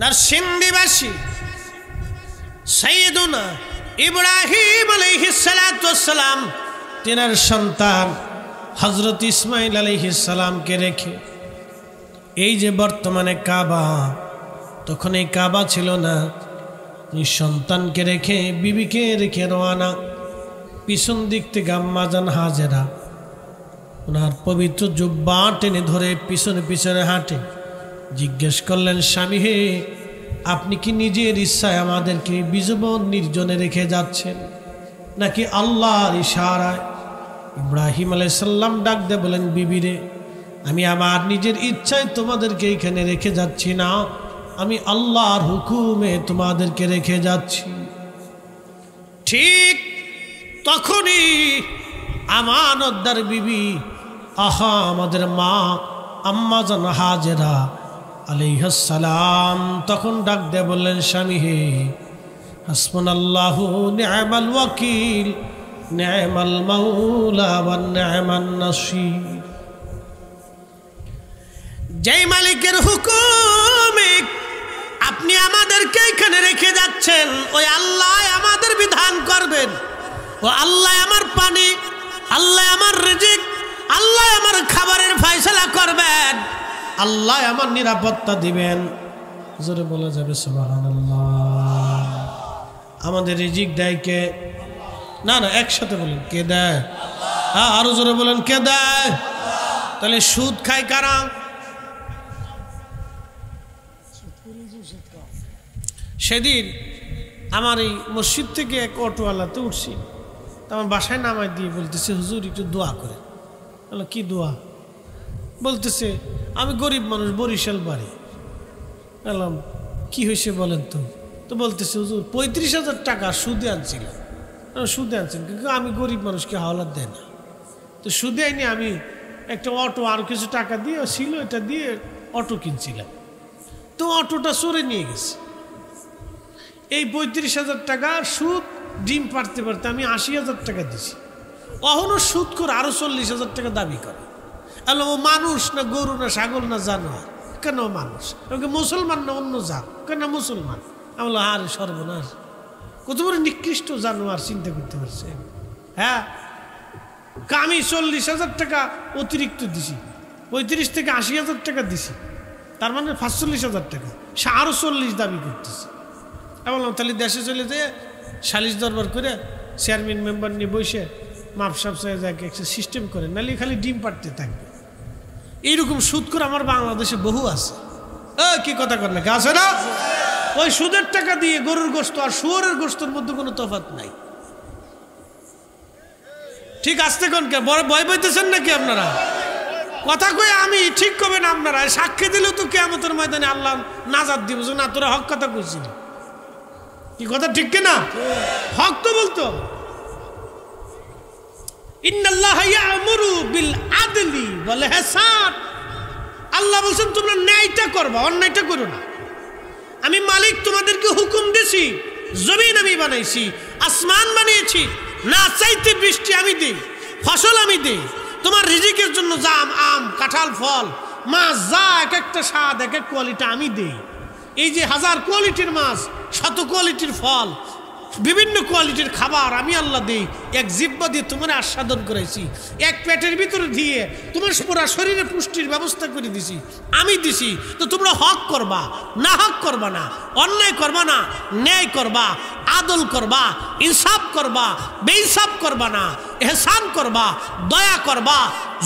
নরসিংদীবাসী সাইয়েদুনা ইব্রাহিম আলাইহিস সালাতু ওয়াস সালাম, তিনার সন্তান হযরত ইসমাঈল আলাইহিস সালামকে রেখে এই যে বর্তমানে কাবা, তখন এই কাবা ছিল না। এই সন্তানকে রেখে, বিবিকে রেখে রওনা। পিছন দিক থেকে আম্মা জান হাজেরা ওনার পবিত্র জুব্বা টেনে ধরে পিছনে পিছনে হাঁটে। জিজ্ঞেস করলেন, স্বামী হে, আপনি কি নিজের ইচ্ছায় আমাদেরকে বিজবন নির্জনে রেখে যাচ্ছেন, নাকি আল্লাহর ইশারায়? ইব্রাহিম আলাইহিস সালাম ডাক দিয়ে বলেন, বিবিরে, আমি আমার নিজের ইচ্ছায় তোমাদেরকে এখানে রেখে যাচ্ছি না, আমি আল্লাহর হুকুমে তোমাদেরকে রেখে যাচ্ছি। ঠিক তখনই আমানতদার বিবি, আহা আমাদের মা আম্মা জান হাজেরা আলাইহিস সালাম তখন ডাক দিয়ে বললেন, স্বামী হে, হাসবুনাল্লাহু নি'মাল ওয়াকিল, নি'মাল মাওলা ওয়া নি'মান নাসির। যেই মালিকের হুকুমে আপনি আমাদেরকে এখানে রেখে যাচ্ছেন, ওই আল্লাহ আমাদের বিধান করবেন। ও আল্লাহ আমার পানি, আল্লাহ আমার রিজিক, আল্লাহ আমার খাবারের ফয়সালা করবেন, আল্লাহ আমার নিরাপত্তা দিবেন। জোরে বলা যাবে সুবহানাল্লাহ। আমাদের রিজিক দেয় কে? না না, একসাথে বলেন, কে দেয়? আরো জোরে বলেন, কে দেয়? তাহলে সুদ খায় কারা? সেদিন আমার এই মসজিদ থেকে এক অটোওয়ালাতে উঠছি, আমার বাসায় নামায় দিয়ে বলতেছে, হুজুর একটু দোয়া করে। বললো কি দোয়া? বলতেছে আমি গরিব মানুষ, বরিশাল বাড়ি। বললাম কি হয়েছে বলেন তো? তো বলতেছে হুজুর 35,000 টাকা সুদে আনছিলাম। সুদে আনছেন? কিন্তু আমি গরিব মানুষকে হাওলাত দেয় না, তো সুদে আইনি আমি একটা অটো আর কিছু টাকা দিয়ে ছিল, এটা দিয়ে অটো কিনছিলাম, তো অটোটা চোরে নিয়ে গেছে। এই 35,000 টাকা সুদ ডিম পারতে পারতে আমি 80,000 টাকা দিছি। অহনো সুদ করে আরো 40,000 টাকা দাবি করে। আলো ও মানুষ না গরু না ছাগল না জানোয়ার? কেন মানুষ? আমাকে মুসলমান না অন্য জাত? কেন মুসলমান? আমি বললাম আরে সর্বনাশ, কত বড় নিকৃষ্ট জানোয়ার, চিন্তা করতে পারছেন? হ্যাঁ, আমি 40,000 টাকা অতিরিক্ত দিছি, 35 থেকে 80,000 টাকা দিছি, তার মানে 45,000 টাকা, সে আরো 40 দাবি করতেছে। আমি বললাম তাহলে দেশে চলে যেয়ে সালিশ দরবার করে চেয়ারম্যান মেম্বার নিয়ে বসে মাপসাপ চাই যাকে একটা সিস্টেম করে, নাহলে খালি ডিম পাড়তে থাকবে। এইরকম সুদ করে আমার বাংলাদেশে বহু আছে। কি কথা কর নাকি? আছে না? ওই সুদের টাকা দিয়ে গরুর গোশত আর শুয়োরের গোশতের মধ্যে কোনো তফাৎ নাই। ঠিক আসতে কোন কে ভয় পাইতেছেন নাকি আপনারা? কথা কয়ে আমি ঠিক করবেন আপনারা, সাক্ষী দিলেও তো কিয়ামতের ময়দানে আল্লাহ নাজাত দিব যে না তোরা হক কথা কইছিস। কি কথা ঠিক কিনা? হক তো বলতো। ইন্নাল্লাহা ইয়া'মুরু বিল আদলি ওয়াল ইহসান, আল্লাহ বলেন তোমরা ন্যায়টা করবা, অন্যায়টা করো না। আমি মালিক তোমাদেরকে হুকুম দিয়েছি, জমিন আমি বানাইছি, আসমান বানিয়েছি, না চাইতে বৃষ্টি আমি দেই, ফসল আমি দেই, তোমার রিজিকের জন্য জাম আম কাঁঠাল ফল মাছ যা এক একটা স্বাদ এক এক কোয়ালিটি আমি দেই। এই যে 1000 কোয়ালিটির মাছ, 100 কোয়ালিটির ফল, বিভিন্ন কোয়ালিটির খাবার আমি আল্লাহ দেই। এক জিহ্বা দিয়ে তোমার আস্বাদন করেছি, এক পেটের ভিতরে দিয়ে তোমার পুরা শরীরে পুষ্টির ব্যবস্থা করে দিছি, আমি দিছি। তো তোমরা হক করবা, না হক করবা না, অন্যায় করবা না, ন্যায় করবা, আদল করবা, ইনসাফ করবা, বেইনসাফ করবা না, ইহসান করবা, দয়া করবা,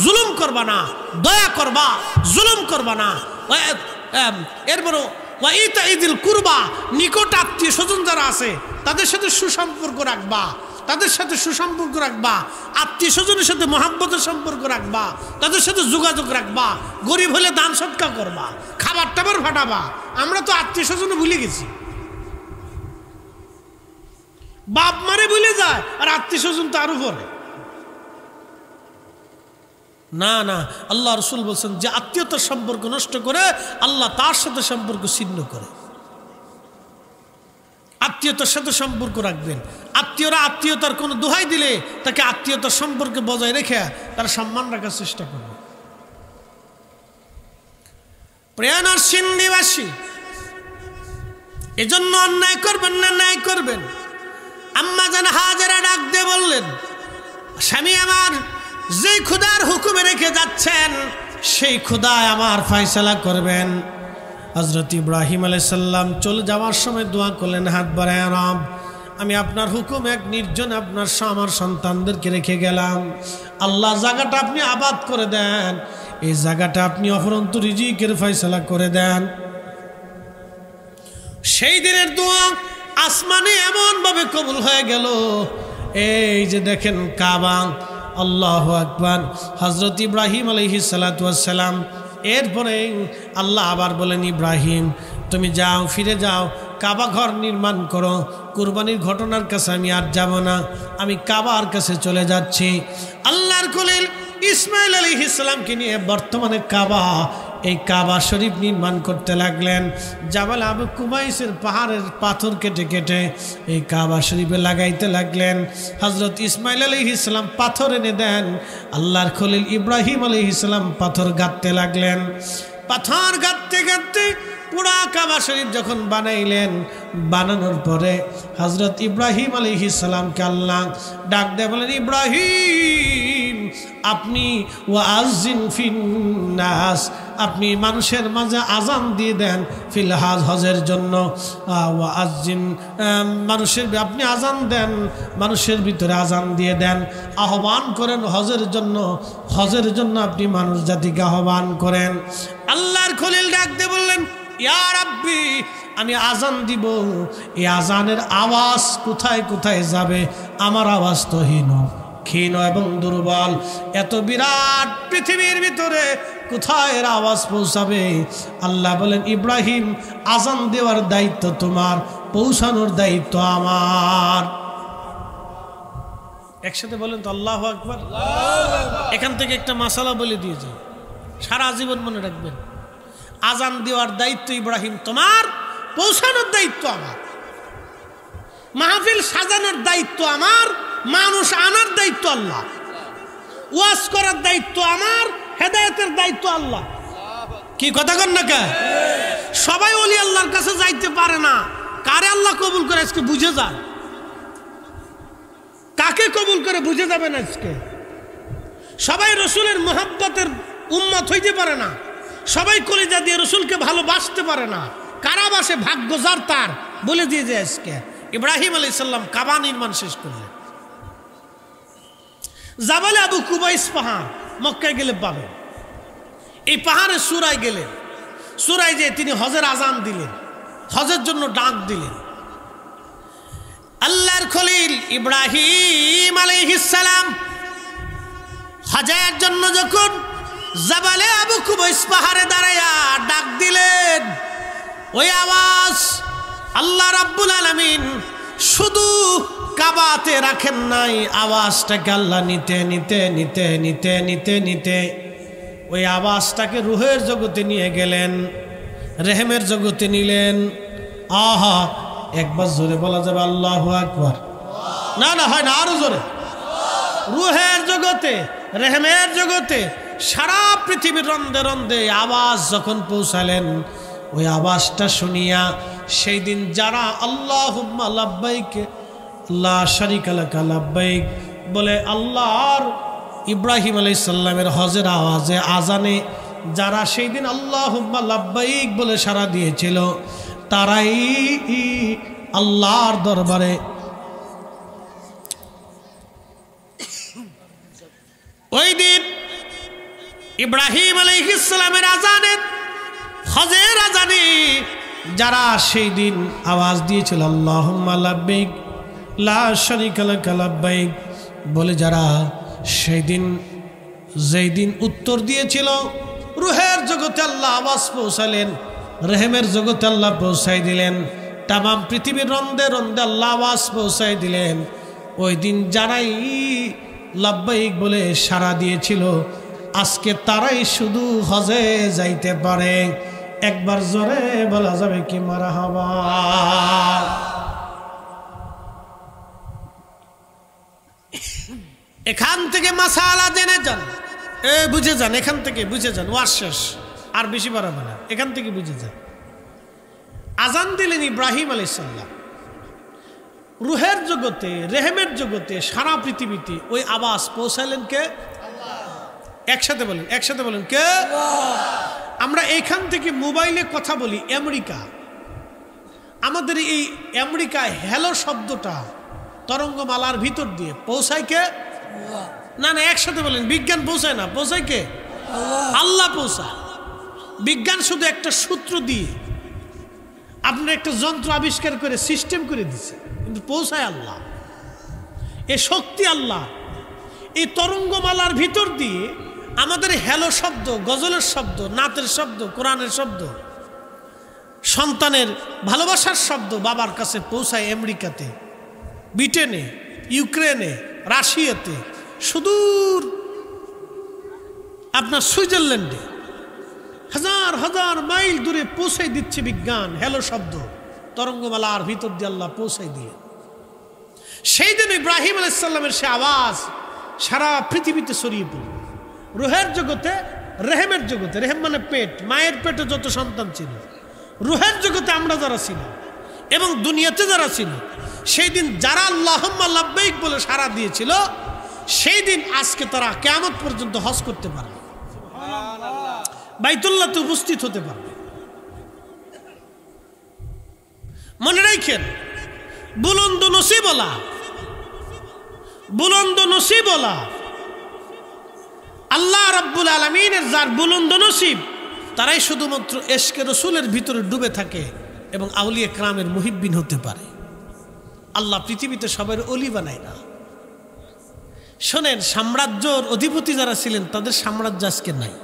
জুলুম করবা না, দয়া করবা, জুলুম করবা না। এরপরও ওয়াইতা ইদিল কুরবা, নিকট আত্মীয় স্বজন যারা আছে তাদের সাথে সুসম্পর্ক রাখবা, তাদের সাথে সুসম্পর্ক রাখবা, আত্মীয় স্বজনের সাথে মহাব্বতের সম্পর্ক রাখবা, তাদের সাথে যোগাযোগ রাখবা। গরিব হলে দান সৎকা করবা, খাবার টাবার ফাটাবা। আমরা তো আত্মীয় স্বজন ভুলে গেছি, বাপ মারে ভুলে যায়, আর আত্মীয় স্বজন তো আরো পরে। না না, আল্লাহ রসুল বলছেন যে আত্মীয়তার সম্পর্ক নষ্ট করে আল্লাহ তার সাথে সম্পর্ক ছিন্ন করে। আত্মীয়তার সাথে সম্পর্ক রাখবেন। আত্মীয়রা আত্মীয়তার কোনো দোহাই দিলে তাকে আত্মীয়তার সম্পর্কে বজায় রেখে তার সম্মান রাখার চেষ্টা করবে। প্রিয় নরসিংদীবাসী, এজন্য অন্যায় করবেন না, ন্যায় করবেন। আম্মা জান হাজেরা ডাক দিয়ে বললেন, স্বামী আমার যেই খুদার হুকুমে রেখে যাচ্ছেন সেই খুদায় আমার ফয়সালা করবেন। হযরত ইব্রাহিম আলাইহিস সালাম চলে যাওয়ার সময় দোয়া করলেন হাত বাড়ায়, রব আমি আপনার হুকুম এক নির্জন আপনার আমার সন্তানদেরকে রেখে গেলাম, আল্লাহ জায়গাটা আপনি আবাদ করে দেন, এই জায়গাটা আপনি অফুরন্ত রিজিকের ফয়সালা করে দেন। সেই দিনের দোয়া আসমানে এমন ভাবে কবুল হয়ে গেল। এই যে দেখেন কাবা, আল্লাহু আকবার। হযরত ইব্রাহিম আলাইহিস সালাতু ওয়াস সালাম, এরপরে আল্লাহ আবার বলেন, ইব্রাহিম তুমি যাও, ফিরে যাও, কাবা ঘর নির্মাণ করো। কুরবানির ঘটনার কাছে আমি আর যাব না, আমি কাবার কাছে চলে যাচ্ছি। আল্লাহর খলিল ইসমাইল আলাইহিস সালামকে নিয়ে বর্তমানে কাবা, এই কাবা শরীফ নির্মাণ করতে লাগলেন। জাবাল আবু কুবাইসের পাহাড়ের পাথর কেটে কেটে এই কাবা শরীফে লাগাইতে লাগলেন। হযরত ইসমাইল আলাইহিস সালাম পাথর এনে দেন, আল্লাহর খলিল ইব্রাহিম আলাইহিস সালাম পাথর গাঁথতে লাগলেন। পাথর গাঁথতে গাঁথতে পুরা কাবা শরীফ যখন বানাইলেন, বানানোর পরে হযরত ইব্রাহিম আলাইহিস সালামকে আল্লাহ ডাক দিয়ে বলেন, ইব্রাহিম আপনি ওয়াজিন ফিন নাস, আপনি মানুষের মাঝে আজান দিয়ে দেন ফিল হজের জন্য ওয়াজ্জিন মানুষের আপনি আজান দেন মানুষের ভিতরে আজান দিয়ে দেন আহ্বান করেন হজের জন্য আপনি মানুষ জাতিকে আহ্বান করেন আল্লাহর খলিল ডাক দিয়ে বললেন ইয়া রাব্বি আমি আজান দিব এই আজানের আওয়াজ কোথায় কোথায় যাবে আমার আওয়াজ তো ক্ষীণ এবং দুর্বল এত বিরাট পৃথিবীর ভিতরে কোথায় এর আওয়াজ পৌঁছাবে আল্লাহ বলেন ইব্রাহিম আজান দেওয়ার দায়িত্ব তোমার পৌঁছানোর দায়িত্ব আমার একসাথে বলেন তো আল্লাহু আকবার এখান থেকে একটা মাসালা বলে দিয়ে যাই সারা জীবন মনে রাখবেন আজান দেওয়ার দায়িত্ব ইব্রাহিম তোমার পৌঁছানোর দায়িত্ব আমার মাহফিল সাজানোর দায়িত্ব আমার মানুষ আনার দায়িত্ব আল্লাহ ওয়াজ করার দায়িত্ব আমার হেদায়েতের দায়িত্ব আল্লাহ কি কথা কন না কে সবাই ওলি আল্লাহর কাছে যাইতে পারে না কারে আল্লাহ কবুল করে আজকে বুঝে যান কাকে কবুল করে বুঝে যাবেন আজকে সবাই রসুলের মোহাব্বতের উম্মত হইতে পারে না সবাই কলিজা দিয়ে রসুলকে ভালোবাসতে পারে না কারা বাসে ভাগ্য যার তার বলে দিয়ে যায় আজকে ইব্রাহিম আলাইহিস সালাম কাবা নির্মাণ শেষ করলেন জাবালে আবু কুবাইস পাহাড় মক্কায় গেলে পাবেন এই পাহাড়ে সুরায় গেলেন সুরায় যে তিনি হজের আজান দিলেন হজের জন্য ডাক দিলেন আল্লাহর খলিল ইব্রাহিম আলাইহিস সালাম হজের জন্য যখন জাবালে আবু কুবাইস পাহাড়ে দাঁড়ায়া ডাক দিলেন ওই আওয়াজ আল্লাহ রাব্বুল আলামিন শুধু কাবাতে রাখেন নাই আওয়াজটাকে আল্লাহ নিতে নিতে নিতে নিতে নিতে নিতে ওই আওয়াজটাকে রুহের জগতে নিয়ে গেলেন রেহেমের জগতে নিলেন আহা একবার জোরে বলা যাবে আল্লাহু আকবার না না হয় না আরো জোরে রুহের জগতে রেহেমের জগতে সারা পৃথিবীর রন্দে রন্দে আওয়াজ যখন পৌঁছালেন ওই আওয়াজটা শুনিয়া সেই দিন যারা আল্লাহুম্মা লাব্বাইক লা শারিকা লাকা লাব্বাইক বলে আল্লাহর ইব্রাহিম আলাইহিস সালামের হজের আওয়াজে আজানে যারা সেই দিন আল্লাহুম্মা লাব্বাইক বলে সাড়া দিয়েছিল তারাই আল্লাহর দরবারে ওই দিন ইব্রাহিম আলাইহিস সালামের আজানে হজের আজানে যারা সেই দিন আওয়াজ দিয়েছিল আল্লাহুম্মা লাব্বাইক লা শারিকা লাকা লাব্বাইক বলে যারা সেই দিন যেই দিন উত্তর দিয়েছিল রুহের জগতে আল্লাহ আওয়াজ পৌঁছালেন রেহেমের জগতে আল্লাহ পৌঁছাই দিলেন তামাম পৃথিবীর রন্দে রন্দে আল্লাহ আওয়াজ পৌঁছাই দিলেন ওই দিন যারাই লাব্বাইক বলে সাড়া দিয়েছিল আজকে তারাই শুধু হজে যাইতে পারে একবার জোরে বলা যাবে কি মারহাবা এখান থেকে মাসালা জেনে যান বুঝে যান এখান থেকে বুঝে যান ওয়াজ শেষ আর বেশি বাড়াবে না এখান থেকে বুঝে যান আজান দিলেন ইব্রাহিম আলাইহিস সালাম রুহের জগতে রেহেমের জগতে সারা পৃথিবীতে ওই আওয়াজ পৌঁছালেন কে একসাথে বলেন কে আমরা এইখান থেকে মোবাইলে কথা বলি আমেরিকা আমাদের এই আমেরিকা হ্যালো শব্দটা তরঙ্গমালার ভিতর দিয়ে পৌঁছায় কে না না একসাথে বলেন বিজ্ঞান পৌঁছায় না পৌঁছায় কে আল্লাহ পৌঁছায় বিজ্ঞান শুধু একটা সূত্র দিয়ে আপনার একটা যন্ত্র আবিষ্কার করে সিস্টেম করে দিছে কিন্তু পৌঁছায় আল্লাহ এ শক্তি আল্লাহ এই তরঙ্গমালার ভিতর দিয়ে আমাদের হ্যালো শব্দ গজলের শব্দ নাতের শব্দ কোরআনের শব্দ সন্তানের ভালোবাসার শব্দ বাবার কাছে পৌঁছায় আমেরিকাতে ব্রিটেনে ইউক্রেনে রাশিয়াতে সুদূর আপনার সুইজারল্যান্ডে হাজার হাজার মাইল দূরে পৌঁছাই দিচ্ছে বিজ্ঞান হ্যালো শব্দ তরঙ্গমালার ভিতর দিয়ে আল্লাহ পৌঁছাই দিয়ে সেই দিন ইব্রাহিম আলাইহিস সালামের সে আওয়াজ সারা পৃথিবীতে ছড়িয়ে পড়ল রুহের জগতে রেহেমের জগতে রেহেম মানে পেট মায়ের পেটে যত সন্তান ছিল রুহের জগতে আমরা যারা ছিল এবং দুনিয়াতে যারা ছিল সেই দিন যারা আল্লাহুম্মা লাব্বাইক বলে সাড়া দিয়েছিল সেই দিন আজকে তারা কিয়ামত পর্যন্ত হজ করতে পারবে বাইতুল্লাহতে উপস্থিত হতে পারবে। মনে রাখেন, বুলন্দ নসিবলা, বুলন্দ নসিবলা আল্লাহ রাব্বুল আলামিনের যার বুলন্দ নসিব, তারাই শুধুমাত্র ইশকে রাসূলের ভিতরে ডুবে থাকে এবং আউলিয়া কেরামের মুহিব্বিন হতে পারে। আল্লাহ পৃথিবীতে সবাই অলি বানায় না। শোনেন, সাম্রাজ্যর অধিপতি যারা ছিলেন তাদের সাম্রাজ্য আজকে নাই।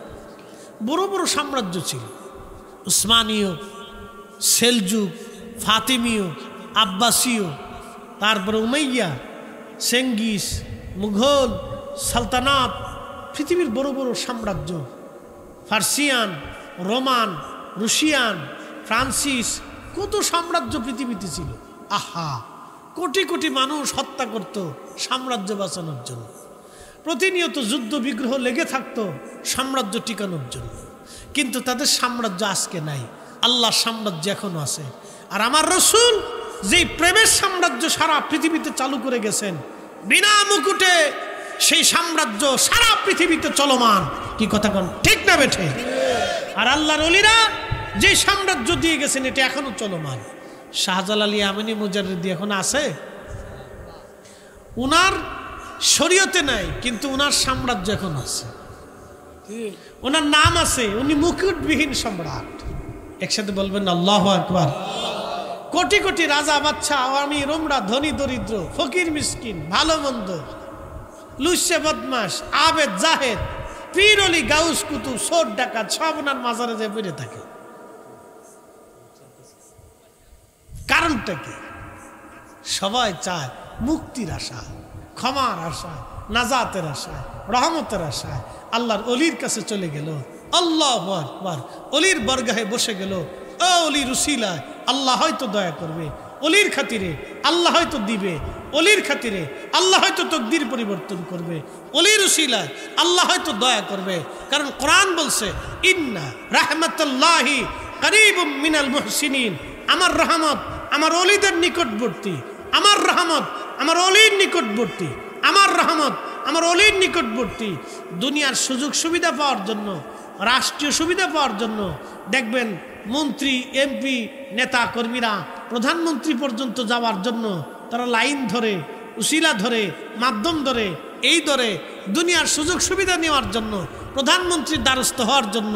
বড় বড় সাম্রাজ্য ছিল, উসমানীয়, সেলজুক, ফাতিমীয়, আব্বাসীয়, তারপরে উমাইয়া, চেঙ্গিস, মুঘল সালতানাত, পৃথিবীর বড় বড় সাম্রাজ্য, ফার্সিয়ান, রোমান, রুশিয়ান, ফ্রান্সিস, কত সাম্রাজ্য পৃথিবীতে ছিল। আহা, কোটি কোটি মানুষ হত্যা করত সাম্রাজ্য বাঁচানোর জন্য। প্রতিনিয়ত যুদ্ধ বিগ্রহ লেগে থাকতো সাম্রাজ্য টিকানোর জন্য। কিন্তু তাদের সাম্রাজ্য আজকে নাই, আল্লাহর সাম্রাজ্য এখনো আছে। আর আমার রাসূল যেই প্রেমের সাম্রাজ্য সারা পৃথিবীতে চালু করে গেছেন, বিনা মুকুটে সেই সাম্রাজ্য সারা পৃথিবীতে চলমান। কি কথা কোন ঠিক না বেঠে? আর আল্লাহর ওলিরা যে সাম্রাজ্য দিয়ে গেছেন এটা এখনো চলমান। শাহজালাল ইয়ামানি মুজাররিদি এখন আছে, উনার শরীয়তে নাই, কিন্তু উনার সাম্রাজ্য এখন আছে, ওনার নাম আছে, উনি মুকুটবিহীন সম্রাট। একসাথে বলবেন আল্লাহু আকবার। কোটি কোটি রাজা বাদশা, আওয়ামী রোমরা, ধনী দরিদ্র, ফকির মিসকিন, ভালো মন্দ, লুচ্চে বদমাস, আবেদ জাহেদ, পীর অলি, গাউস কুতুব, চোর ডাকাত সব ওনার মাজারে যে পড়ে থাকে। কারণটা কি? সবাই চায় মুক্তির আশা, ক্ষমার আশা, নাজাতের আশায়, রহমতের আশায় আল্লাহর অলির কাছে চলে গেল। আল্লাহু আকবার। অলির বরগাহে বসে গেল। ও অলির উসিলায় আল্লাহ হয়তো দয়া করবে, অলির খাতিরে আল্লাহ হয়তো দিবে, অলির খাতিরে আল্লাহ হয়তো তকদির পরিবর্তন করবে, অলির উসিলায় আল্লাহ হয়তো দয়া করবে। কারণ কোরআন বলছে, ইন্না রাহমাতুল্লাহি করিবুম মিনাল মুহসিনিন। আমার রহমত আমার অলিদের নিকটবর্তী, আমার রহমত আমার অলির নিকটবর্তী, আমার রহমত আমার অলির নিকটবর্তী। দুনিয়ার সুযোগ সুবিধা পাওয়ার জন্য, রাষ্ট্রীয় সুবিধা পাওয়ার জন্য দেখবেন মন্ত্রী, এমপি, নেতা কর্মীরা প্রধানমন্ত্রী পর্যন্ত যাওয়ার জন্য তারা লাইন ধরে, উসিলা ধরে, মাধ্যম ধরে, এই ধরে দুনিয়ার সুযোগ সুবিধা নেওয়ার জন্য, প্রধানমন্ত্রীর দ্বারস্থ হওয়ার জন্য,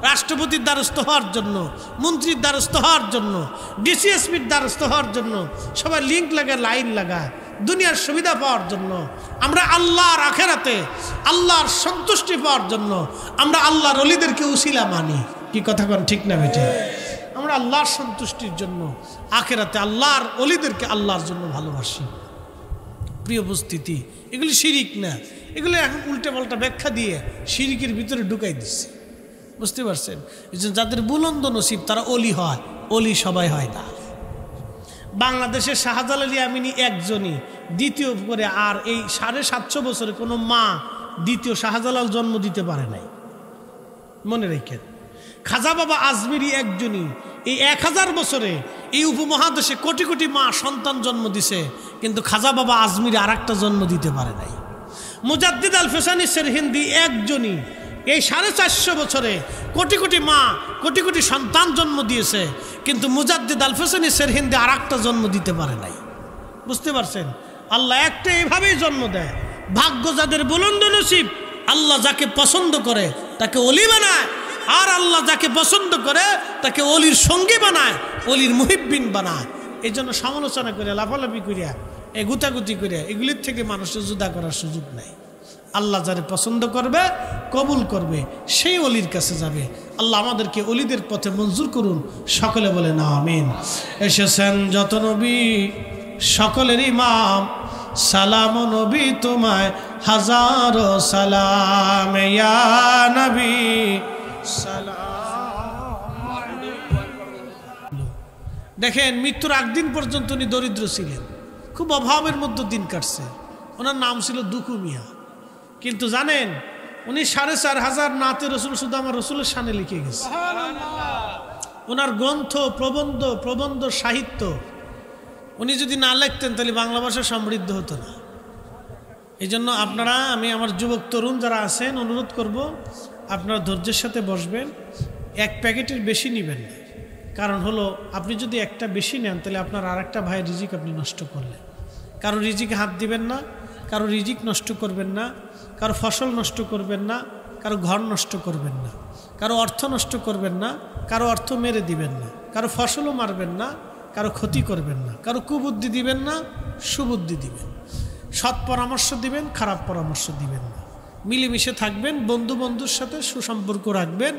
রাষ্ট্রপতির দ্বারস্থ হওয়ার জন্য, মন্ত্রীর দ্বারস্থ হওয়ার জন্য, ডিসিএসপির দ্বারস্থ হওয়ার জন্য সবাই লিঙ্ক লাগায়, লাইন লাগায় দুনিয়ার সুবিধা পাওয়ার জন্য। আমরা আল্লাহর আখেরাতে আল্লাহর সন্তুষ্টি পাওয়ার জন্য আমরা আল্লাহর ওলিদেরকে উসিলা মানি। কি কথা কোন ঠিক না বেটে? আমরা আল্লাহর সন্তুষ্টির জন্য আখেরাতে আল্লাহর ওলিদেরকে আল্লাহর জন্য ভালোবাসি। প্রিয় উপস্থিতি, এগুলি শিরিক না, এগুলো এখন উল্টে পাল্টা ব্যাখ্যা দিয়ে শিরিকের ভিতরে ঢুকাই দিচ্ছে। বুঝতে পারছেন? যাদের বুলন্দ নসিব তারা অলি হয়, অলি সবাই হয় না। বাংলাদেশের শাহজালাল ইয়ামানি একজনই, দ্বিতীয় করে আর এই 750 বছরে কোনো মা দ্বিতীয় শাহজালাল জন্ম দিতে পারে নাই। মনে রেখেন, খাজা বাবা আজমিরি একজনই, এই 1000 বছরে এই উপমহাদেশে কোটি কোটি মা সন্তান জন্ম দিছে, কিন্তু খাজা বাবা আজমিরি আর একটা জন্ম দিতে পারে নাই। মুজাদ্দিদ আল ফেসানি সেরহিন্দি একজনই, এই 450 বছরে কোটি কোটি মা কোটি কোটি সন্তান জন্ম দিয়েছে, কিন্তু মুজাদ্দিদ আল ফেসানি সেরহিন্দি আর একটা জন্ম দিতে পারে নাই। বুঝতে পারছেন? আল্লাহ একটা এভাবেই জন্ম দেয়। ভাগ্য যাদের বুলন্দ নসিব, আল্লাহ যাকে পছন্দ করে তাকে অলি বানায়, আর আল্লাহ যাকে পছন্দ করে তাকে অলির সঙ্গী বানায়, অলির মুহিব্বিন বানায়। এই জন্য সমালোচনা করে, লাফালাফি করিয়া, এই গুতাগুতি করিয়া এগুলির থেকে মানুষের জুদা করার সুযোগ নাই। আল্লাহ যারে পছন্দ করবে, কবুল করবে, সেই অলির কাছে যাবে। আল্লাহ আমাদেরকে অলিদের পথে মঞ্জুর করুন। সকলে বলে না আমিন। এসেছেন যত নবী সকলের ইমাম, সালাম নবী তোমায় হাজারো সালাম, ইয়া নবী দেখেন, মৃত্যুর আগদিন পর্যন্ত উনি দরিদ্র ছিলেন, খুব অভাবের মধ্যে দিন কাটছে। ওনার নাম ছিল দুকু মিয়া। কিন্তু জানেন, উনি 4500 নাতে রসুল শুধু আমার রসুলের শানে লিখে গেছে। ওনার গ্রন্থ, প্রবন্ধ সাহিত্য উনি যদি না লিখতেন তাহলে বাংলা ভাষা সমৃদ্ধ হতো না। এই জন্য আপনারা, আমি আমার যুবক তরুণ যারা আছেন, অনুরোধ করব আপনারা ধৈর্যের সাথে বসবেন, এক প্যাকেটের বেশি নেবেন না। কারণ হলো আপনি যদি একটা বেশি নেন তাহলে আপনার আর একটা ভাইয়ের রিজিক আপনি নষ্ট করলেন। কারো রিজিকে হাত দিবেন না, কারো রিজিক নষ্ট করবেন না, কারো ফসল নষ্ট করবেন না, কারো ঘর নষ্ট করবেন না, কারো অর্থ নষ্ট করবেন না, কারো অর্থ মেরে দিবেন না, কারো ফসলও মারবেন না, কারো ক্ষতি করবেন না, কারো কুবুদ্ধি দিবেন না, সুবুদ্ধি দিবেন, সৎ পরামর্শ দিবেন, খারাপ পরামর্শ দিবেন না, মিলেমিশে থাকবেন, বন্ধুর সাথে সুসম্পর্ক রাখবেন,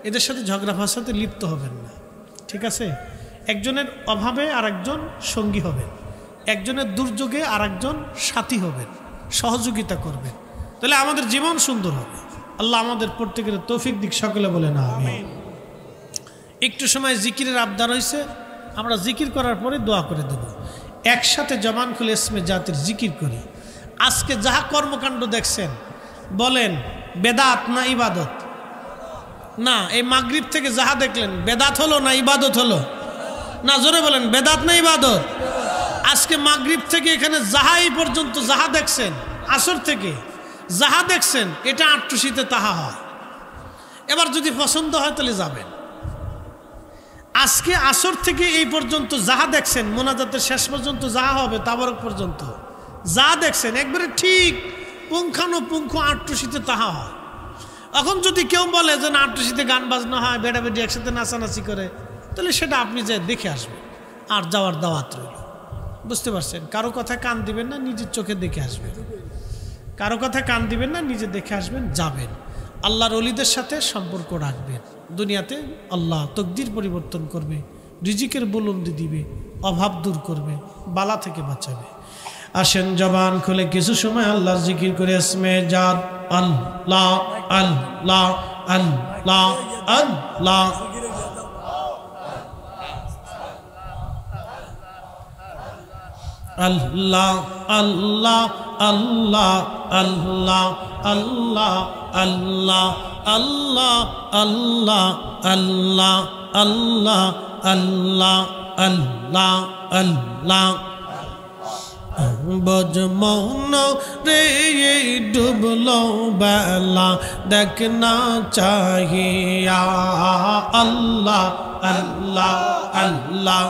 এদের সাথে ঝগড়া ফাসাতে লিপ্ত হবেন না। ঠিক আছে? একজনের অভাবে আরেকজন সঙ্গী হবেন, একজনের দুর্যোগে আরেকজন সাথী হবেন, সহযোগিতা করবেন, তাহলে আমাদের জীবন সুন্দর হবে। আল্লাহ আমাদের প্রত্যেকের তৌফিক দিক, সকলে বলে না আমিন। একটু সময় জিকিরের আবদার হয়েছে, আমরা জিকির করার পরে দোয়া করে দেব। একসাথে জবান খুলে ইসমে জাতির জিকির করি। আজকে যাহা কর্মকাণ্ড দেখছেন, বলেন বেদাত না ইবাদত? না, এই মাগরিব থেকে যাহা দেখলেন বেদাত হলো না ইবাদত হলো? না, জোরে বলেন, বেদাত না ইবাদত? আজকে মাগরিব থেকে এখানে যাহা এই পর্যন্ত যাহা দেখছেন, আসর থেকে যাহা দেখছেন, এটা আটটুসিতে তাহা হয়। এবার যদি পছন্দ হয় তাহলে যাবেন। আজকে আসর থেকে এই পর্যন্ত যাহা দেখছেন, মোনাজাতের শেষ পর্যন্ত যাহা হবে তাবারক পর্যন্ত যা দেখছেন, একবারে ঠিক পুঙ্খানুপুঙ্খ আটটুসিতে তাহা হয়। এখন যদি কেউ বলে যে না, আটটুসিতে গান বাজনা হয়, বেড়াবেড়ি একসাথে নাচানাচি করে, তাহলে সেটা আপনি যে দেখে আসবেন, আর যাওয়ার দাওয়াত রইল। বুঝতে পারছেন? কারো কথা কান দিবেন না, নিজের চোখে দেখে আসবেন। কারো কথা কান দিবেন না, নিজে দেখে আসবেন, যাবেন। আল্লাহর ওলিদের সাথে সম্পর্ক রাখবেন। দুনিয়াতে আল্লাহ তকদির পরিবর্তন করবে, রিজিকের বুলন্দি দিবে, অভাব দূর করবে, বালা থেকে বাঁচাবে। আসেন জবান খুলে কিছু সময় আল্লাহর জিকির করে ইসমে জাত আল্লাহ আল্লাহ আল্লাহ আল্লাহ। আল্লাহ আল্লাহ আল্লাহ আল্লাহ আল্লাহ আল্লাহ আল্লাহ আল্লাহ আল্লাহ আল্লাহ আল্লাহ আল্লাহ আল্লাহ। বজমৌন রে ডুবলো বেলা দেখনা চাহিয়া আল্লাহ আল্লাহ আল্লাহ।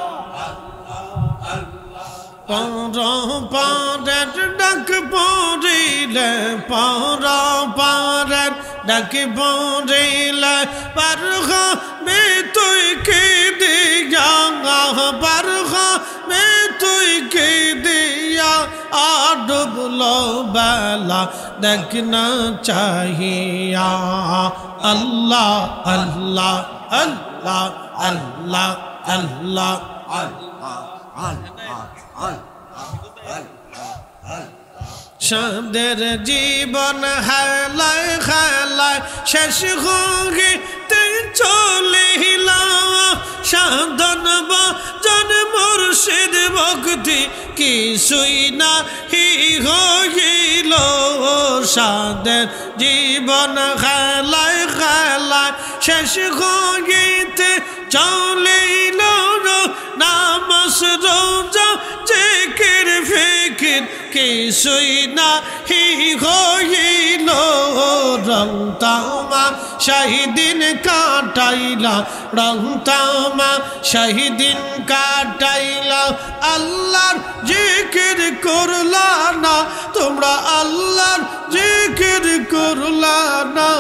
পারের ডাক পড়িলে পারের ডাক পড়িলে পার হবে তুই কে দিয়া, পার হবে তুই কে দিয়া, আর ডুবলো বেলা দেখনা চাহিয়া আল্লাহ আল্লাহ আল্লাহ আল্লাহ আল্লাহ আল্লাহ। সাদের জীবন হেলায় হেলায় শেষ হইতে চলিল, সাধন ভজন মুর্শিদ ভক্তি কিছুই না হইল। সাদের জীবন হেলায় হেলায় শেষ হইতে চলিল, নামাজ রোজা জিকির ফিকির কিছুই না হইল। রং তামা শাহিদিন কাটাইলা, রং তামা শাহিদিন কাটাইলা, আল্লাহর জিকির করলা না তোমরা, আল্লাহর জিকির করলা না।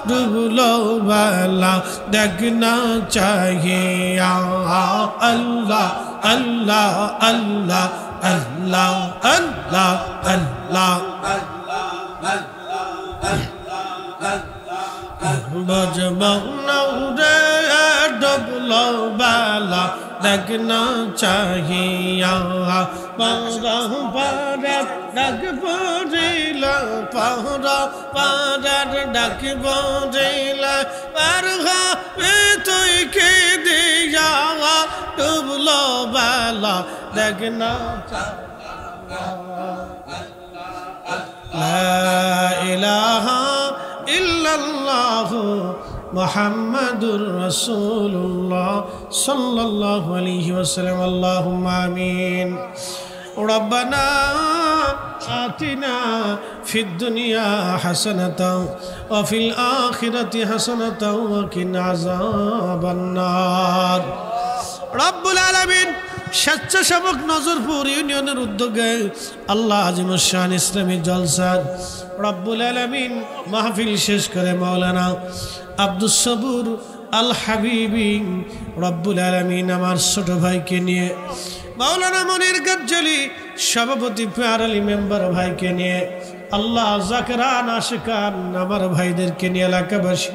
ডুবলো বেলা দেখনা চাহিয়া আল্লাহ আল্লাহ আল্লাহ আল্লাহ আল্লাহ আল্লাহ। বজমৌন রে ডুবলো বেলা দেখনা চাহিয়া পারের ডাক পড়িল, পারের ডাক পড়িল, পার হবে তুই কে দিয়া, ডুবলো বেলা দেখনা লা ইলাহা ইল্লাল্লাহু মুহাম্মাদুর রাসূলুল্লাহ সাল্লাল্লাহু আলাইহি ওয়াসাল্লাম। আল্লাহুম্মা আমিন। রব্বানা আতিনা ফিদ দুনিয়া হাসানাতাও ওয়া ফিল আখিরাতি হাসানাতাও ওয়া কিনা আযাবান নার। রব্বুল আলামিন স্বেচ্ছাসেবক নজরপুর ইউনিয়নের উদ্যোগে আল্লাহ আজিমুশ শান ইসলামী জলসার রব্বুল আলামিন মাহফিল শেষ করে মাওলানা আব্দুস সবুর আল হাবিবি রব্বুল আলামিন আমার ছোট ভাইকে নিয়ে, মাওলানা মনির গজ্জলি সভাপতি পেয়ার আলী মেম্বার ভাইকে নিয়ে, আল্লাহ জাকেরান আশিকান আমার ভাইদেরকে নিয়ে, এলাকাবাসী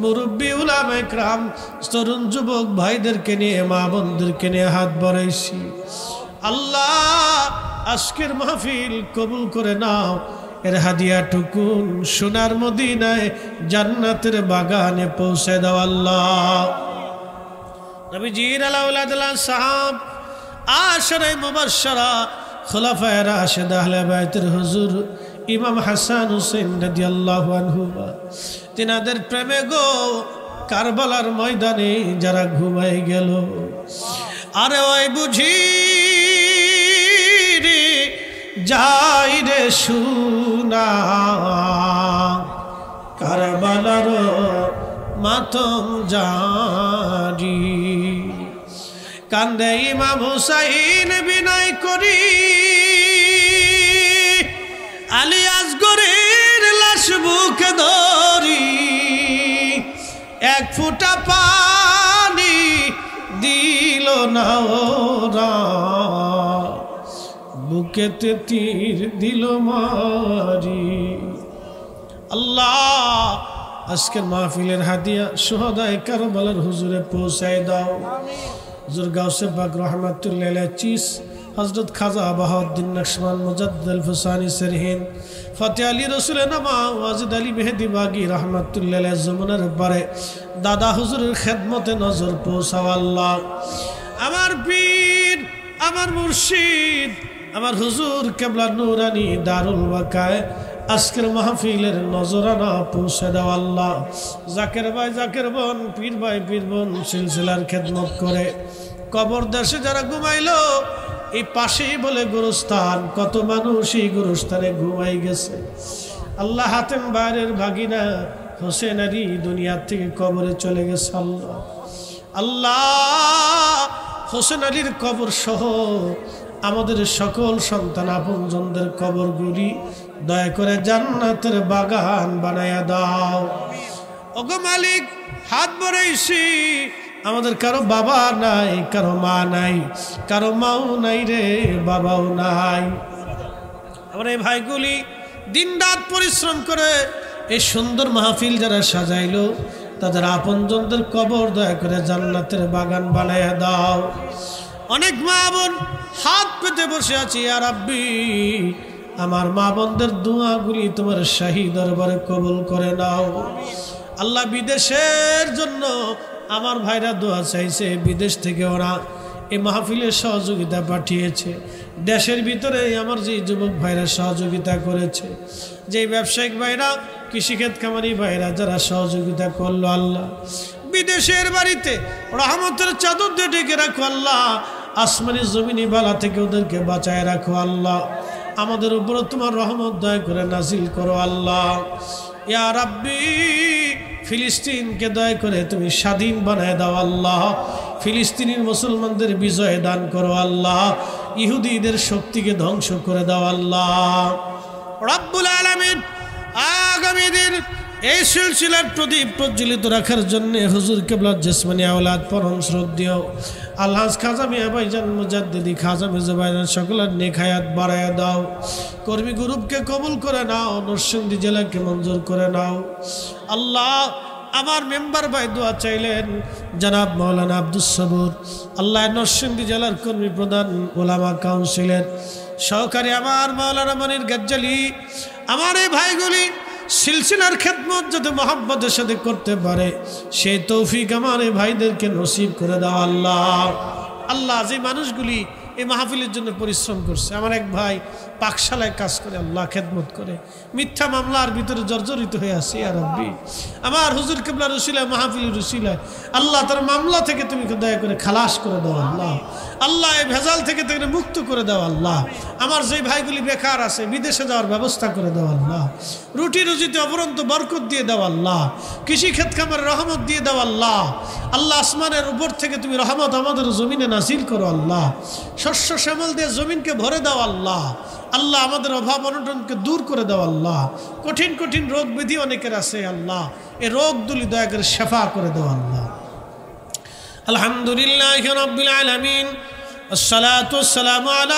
মুরব্বী উলামা ইকরাম তরুণ যুবক ভাইদেরকে নিয়ে, মা বোনদেরকে নিয়ে হাত বাড়াইছি। আল্লাহ আজকের মাহফিল কবুল করে নাও, এর হাদিয়া টুকুন সোনার মদিনায় জান্নাতের বাগানে পৌঁছে দাও আল্লাহ। নবীজির আলাউলাদুল্লাহ সাহাব আশরে মুবাশশারা খুলাফায়ে রাশিদা আহলে বাইতের হুজুর ইমাম হাসান হুসেন রাদিয়াল্লাহু আনহু তিনাদের প্রেমে গো কারবালার ময়দানে যারা ঘুমাই গেল, আরে ওই বুঝি রে যাই রে শুনা কারবালার মাতম জারি, কান্দে ইমাম হুসাইন বিনয় করি, আলী আসগরের লাশ বুকে ধরি, এক ফোঁটা পানি দিল না ওরা, বুকেতে তীর দিল মারি। আল্লাহ আজকের মাহফিলের হাদিয়া শুহাদায়ে কারবালার হুজুরে পৌঁছায় দাও। হুজুর গাউসে পাক রহমাতুল্লাহ আলাইহি চিস হযরত খাজা বাহাউদ্দিন নকশবন্দ মুজাদ্দিদ আল ফুসানি সরহিন ফতেহ আলী রসুল নামা ওয়াজিদ আলী মেহেদি বাগী রহমাতুল্লাহ আলাইহি জমানার পরে দাদা হুজুরের খেদমতে নজর পৌঁছাও আল্লাহ। আমার পীর, আমার মুর্শিদ, আমার হুজুর কেবলা নুরানি দারুল বাকায় আজকের মাহফিলের নজরানা পৌঁছে দাও আল্লাহ। জাকের ভাই, জাকের বোন, পীর ভাই, পীর বোন সিলসিলার খেদমত করে কবর দেশে যারা ঘুমাইলো, এই পাশেই বলে গোরস্থান, কত মানুষ এই গোরস্থানে ঘুমাই গেছে। আল্লাহ হাতেম বাইরের ভাগিনা হোসেন আলী দুনিয়ার থেকে কবরে চলে গেছে আল্লাহ। আল্লাহ হোসেন আলীর কবর সহ আমাদের সকল সন্তান আপনজনদের কবরগুলি দয়া করে জান্নাতের বাগান বানায়া দাও। ওগো মালিক, হাত বাড়াইছি, আমাদের কারো বাবা নাই, কারো মা নাই, কারো মাও নাই রে, বাবাও নাই। আমার এই ভাইগুলি দিনরাত পরিশ্রম করে এই সুন্দর মাহফিল যারা সাজাইলো, তাদের আপনজনদের কবর দয়া করে জান্নাতের বাগান বানায়া দাও। অনেক মা বোন হাত পেতে বসে আছি, ইয়া রাব্বি আমার মা বোনদের দোয়াগুলি তোমার শাহী দরবারে কবুল করে নাও আল্লাহ। বিদেশের জন্য আমার ভাইরা দোয়া চাইছে, বিদেশ থেকে ওরা এই মাহফিলের সহযোগিতা পাঠিয়েছে। দেশের ভিতরে আমার যে যুবক ভাইরা সহযোগিতা করেছে, যে ব্যবসায়িক ভাইরা, কৃষিক্ষেত খামারি ভাইরা যারা সহযোগিতা করলো আল্লাহ, বিদেশের বাড়িতে রহমতের চাদর দিয়ে ঢেকে রাখো আল্লাহ। আসমানি জমিনি বালা থেকে ওদেরকে বাঁচায় রাখো আল্লাহ। আমাদের উপর তোমার রহমত দয়া করে নাজিল করো আল্লাহ। ইয়া রাব্বি ফিলিস্তিনকে দয়া করে তুমি স্বাধীন বানায় দাও আল্লাহ। ফিলিস্তিনের মুসলমানদের বিজয় দান করো আল্লাহ। ইহুদিদের শক্তিকে ধ্বংস করে দাও আল্লাহ রব্বুল আলামিন। আগামী দিন এই সিলসিলার প্রদীপ প্রজ্বলিত রাখার জন্য হুজুর কেবলার জেসমানি আওলাদ পরম শ্রদ্ধেয় আলহাজ খাজা মিয়া ভাইজান মুজাদ্দিদি খাজা মির্জা ভাইজান সকলের নেক হায়াত বাড়ায়া দাও। কর্মী গ্রুপকে কবুল করে নাও, নরসিংদী জেলাকে মঞ্জুর করে নাও আল্লাহ। আমার মেম্বার ভাই দোয়া চাইলেন জনাব মাওলানা আব্দুস সবুর, আল্লাহ নরসিংদী জেলার কর্মী প্রধান ওলামা কাউন্সিলের সহকারী আমার মাওলানা মনির গজ্জলি, আমার এই ভাইগুলি সিলসিলার খেদমত যাতে মহব্বতের সাথে করতে পারে সেই তৌফিক আমার এই ভাইদেরকে নসিব করে দাও আল্লাহ। আল্লাহ যে মানুষগুলি এই মাহফিলের জন্য পরিশ্রম করছে। আমার এক ভাই পাকশালায় কাজ করে, আল্লাহ খেদমত করে, মিথ্যা মামলার ভিতরে জর্জরিত হয়ে আছে। ইয়া রাব্বি, আমার হুজুর কিবলা রসিলায় মাহফিলের রসিলায় আল্লাহ তার মামলা থেকে তুমি দয়া করে খালাস করে দাও আল্লাহ। আল্লাহ এই ভেজাল থেকে তাকে মুক্ত করে দাও আল্লাহ। আমার যেই ভাইগুলি বেকার আছে বিদেশে যাওয়ার ব্যবস্থা করে দাও আল্লাহ। রুটি রুজিতে অপরন্ত বরকত দিয়ে দাও আল্লাহ। কৃষি ক্ষেত খামারে রহমত দিয়ে দাও আল্লাহ। আল্লাহ আসমানের উপর থেকে তুমি রহমত আমাদের জমিনে নাজিল করো আল্লাহ। শস্য শ্যামল দিয়ে জমিনকে ভরে দাও আল্লাহ। আল্লাহ আমাদের অভাব অনটনকে দূর করে দাও আল্লাহ। কঠিন কঠিন রোগ ব্যাধি অনেকের আছে আল্লাহ, এই রোগগুলি দয়া করে শেফা করে দাও আল্লাহ। আলহামদুলিল্লাহি রাব্বিল আলামিন, আসসালাতু ওয়াসসালামু আলা